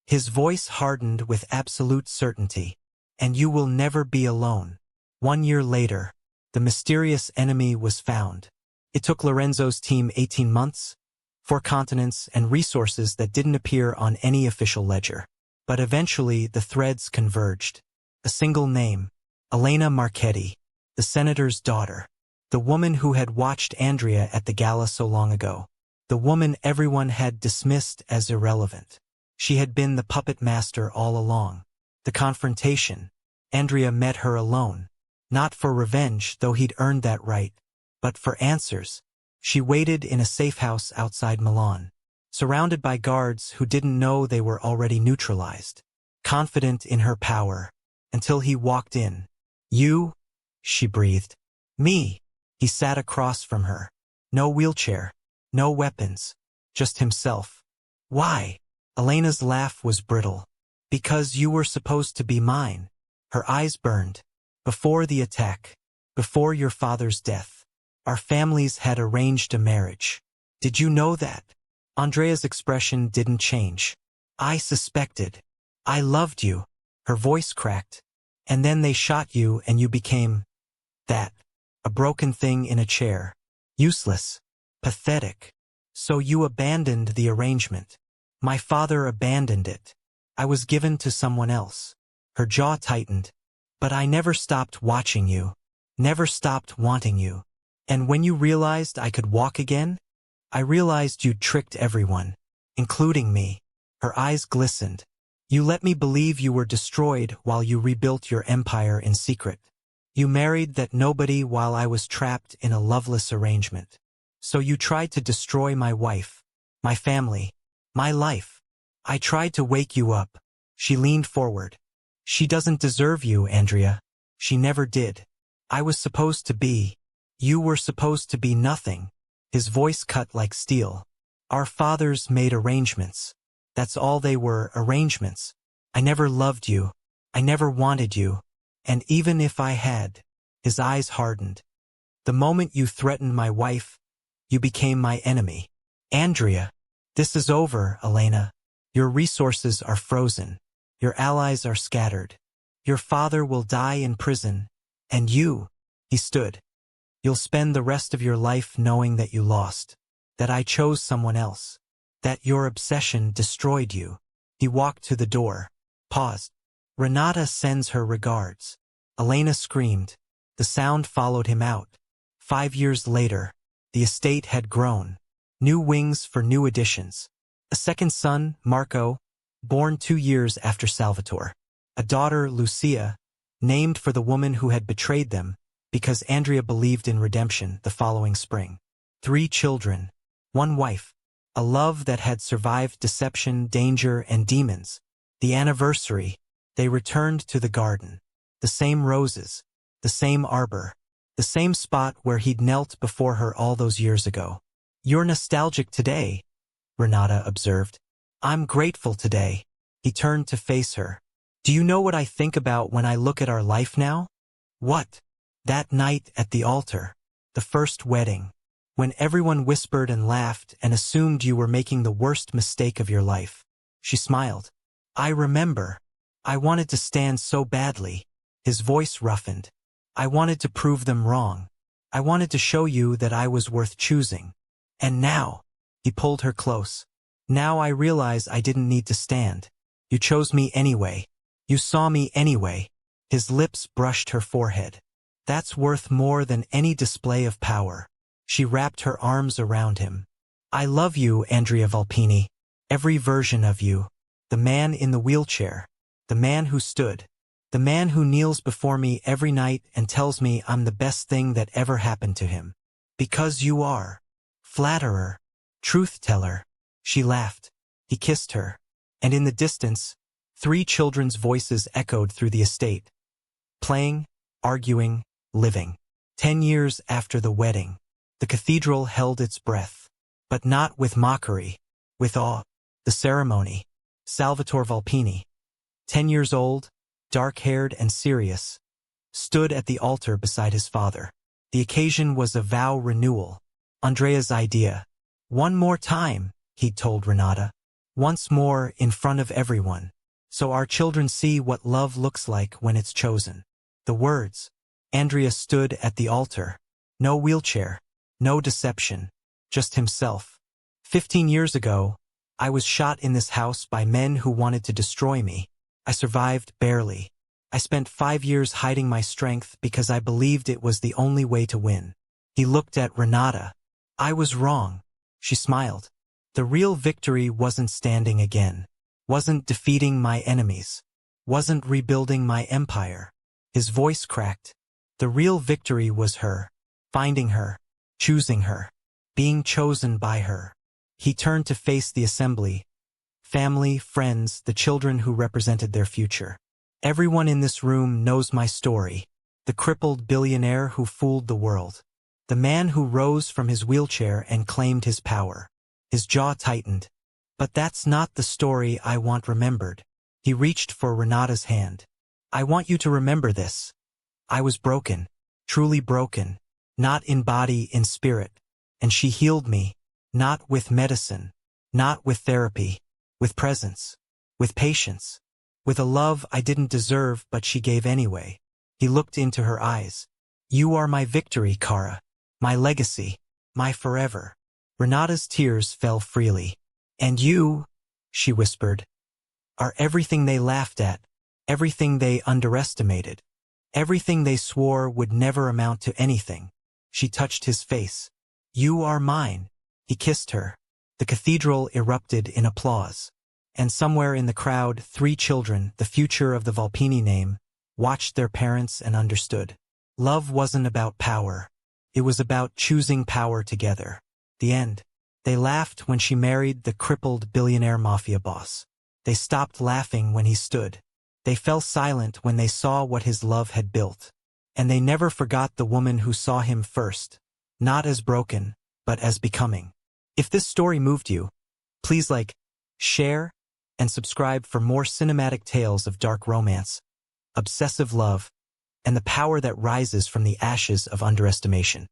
His voice hardened with absolute certainty. And you will never be alone. 1 year later, the mysterious enemy was found. It took Lorenzo's team 18 months, 4 continents, and resources that didn't appear on any official ledger. But eventually the threads converged. A single name, Elena Marchetti, the senator's daughter. The woman who had watched Andrea at the gala so long ago. The woman everyone had dismissed as irrelevant. She had been the puppet master all along. The confrontation. Andrea met her alone. Not for revenge, though he'd earned that right, but for answers. She waited in a safe house outside Milan, surrounded by guards who didn't know they were already neutralized, confident in her power, until he walked in. "You?" she breathed. "Me." He sat across from her. No wheelchair, no weapons, just himself. "Why?" Elena's laugh was brittle. "Because you were supposed to be mine." Her eyes burned. "Before the attack, before your father's death, our families had arranged a marriage. Did you know that?" Andrea's expression didn't change. "I suspected. I loved you." Her voice cracked. "And then they shot you and you became that. A broken thing in a chair. Useless. Pathetic. So you abandoned the arrangement." "My father abandoned it. I was given to someone else." Her jaw tightened. "But I never stopped watching you. Never stopped wanting you. And when you realized I could walk again, I realized you'd tricked everyone, including me." Her eyes glistened. "You let me believe you were destroyed while you rebuilt your empire in secret. You married that nobody while I was trapped in a loveless arrangement. So you tried to destroy my wife, my family, my life. I tried to wake you up." She leaned forward. "She doesn't deserve you, Andrea. She never did. I was supposed to be. You were supposed to be nothing." His voice cut like steel. "Our fathers made arrangements. That's all they were, arrangements. I never loved you. I never wanted you. And even if I had..." His eyes hardened. "The moment you threatened my wife, you became my enemy." "Andrea, this is over, Elena. Your resources are frozen. Your allies are scattered. Your father will die in prison. And you..." He stood. "You'll spend the rest of your life knowing that you lost. That I chose someone else. That your obsession destroyed you." He walked to the door. Paused. "Renata sends her regards." Elena screamed. The sound followed him out. 5 years later, the estate had grown. New wings for new additions. A second son, Marco, born 2 years after Salvatore. A daughter, Lucia, named for the woman who had betrayed them, because Andrea believed in redemption the following spring. 3 children. 1 wife. A love that had survived deception, danger, and demons. The anniversary. They returned to the garden. The same roses. The same arbor. The same spot where he'd knelt before her all those years ago. "You're nostalgic today," Renata observed. "I'm grateful today." He turned to face her. "Do you know what I think about when I look at our life now?" "What?" "That night at the altar. The first wedding. When everyone whispered and laughed and assumed you were making the worst mistake of your life." She smiled. "I remember. I wanted to stand so badly." His voice roughened. "I wanted to prove them wrong. I wanted to show you that I was worth choosing. And now..." He pulled her close. "Now I realize I didn't need to stand. You chose me anyway. You saw me anyway." His lips brushed her forehead. "That's worth more than any display of power." She wrapped her arms around him. "I love you, Andrea Vulpini. Every version of you. The man in the wheelchair. The man who stood. The man who kneels before me every night and tells me I'm the best thing that ever happened to him. Because you are. Flatterer. Truth-teller." She laughed. He kissed her. And in the distance, 3 children's voices echoed through the estate. Playing, arguing, living. 10 years after the wedding, the cathedral held its breath. But not with mockery. With awe. The ceremony. Salvatore Vulpini, 10 years old, dark-haired and serious, stood at the altar beside his father. The occasion was a vow renewal. Andrea's idea. "One more time," he'd told Renata. "Once more in front of everyone. So our children see what love looks like when it's chosen." The words. Andrea stood at the altar. No wheelchair. No deception. Just himself. 15 years ago, I was shot in this house by men who wanted to destroy me. I survived barely. I spent 5 years hiding my strength because I believed it was the only way to win. He looked at Renata. "I was wrong." She smiled. "The real victory wasn't standing again. Wasn't defeating my enemies. Wasn't rebuilding my empire." His voice cracked. "The real victory was her. Finding her. Choosing her. Being chosen by her." He turned to face the assembly. Family, friends, the children who represented their future. Everyone in this room knows my story. The crippled billionaire who fooled the world. The man who rose from his wheelchair and claimed his power. His jaw tightened. But that's not the story I want remembered. He reached for Renata's hand. I want you to remember this. I was broken. Truly broken. Not in body, in spirit. And she healed me. Not with medicine. Not with therapy. With presence. With patience. With a love I didn't deserve but she gave anyway. He looked into her eyes. You are my victory, Kara. My legacy. My forever. Renata's tears fell freely. And you, she whispered, are everything they laughed at. Everything they underestimated. Everything they swore would never amount to anything. She touched his face. You are mine. He kissed her. The cathedral erupted in applause. And somewhere in the crowd, 3 children, the future of the Vulpini name, watched their parents and understood. Love wasn't about power. It was about choosing power together. The end. They laughed when she married the crippled billionaire mafia boss. They stopped laughing when he stood. They fell silent when they saw what his love had built. And they never forgot the woman who saw him first, not as broken, but as becoming. If this story moved you, please like, share, and subscribe for more cinematic tales of dark romance, obsessive love, and the power that rises from the ashes of underestimation.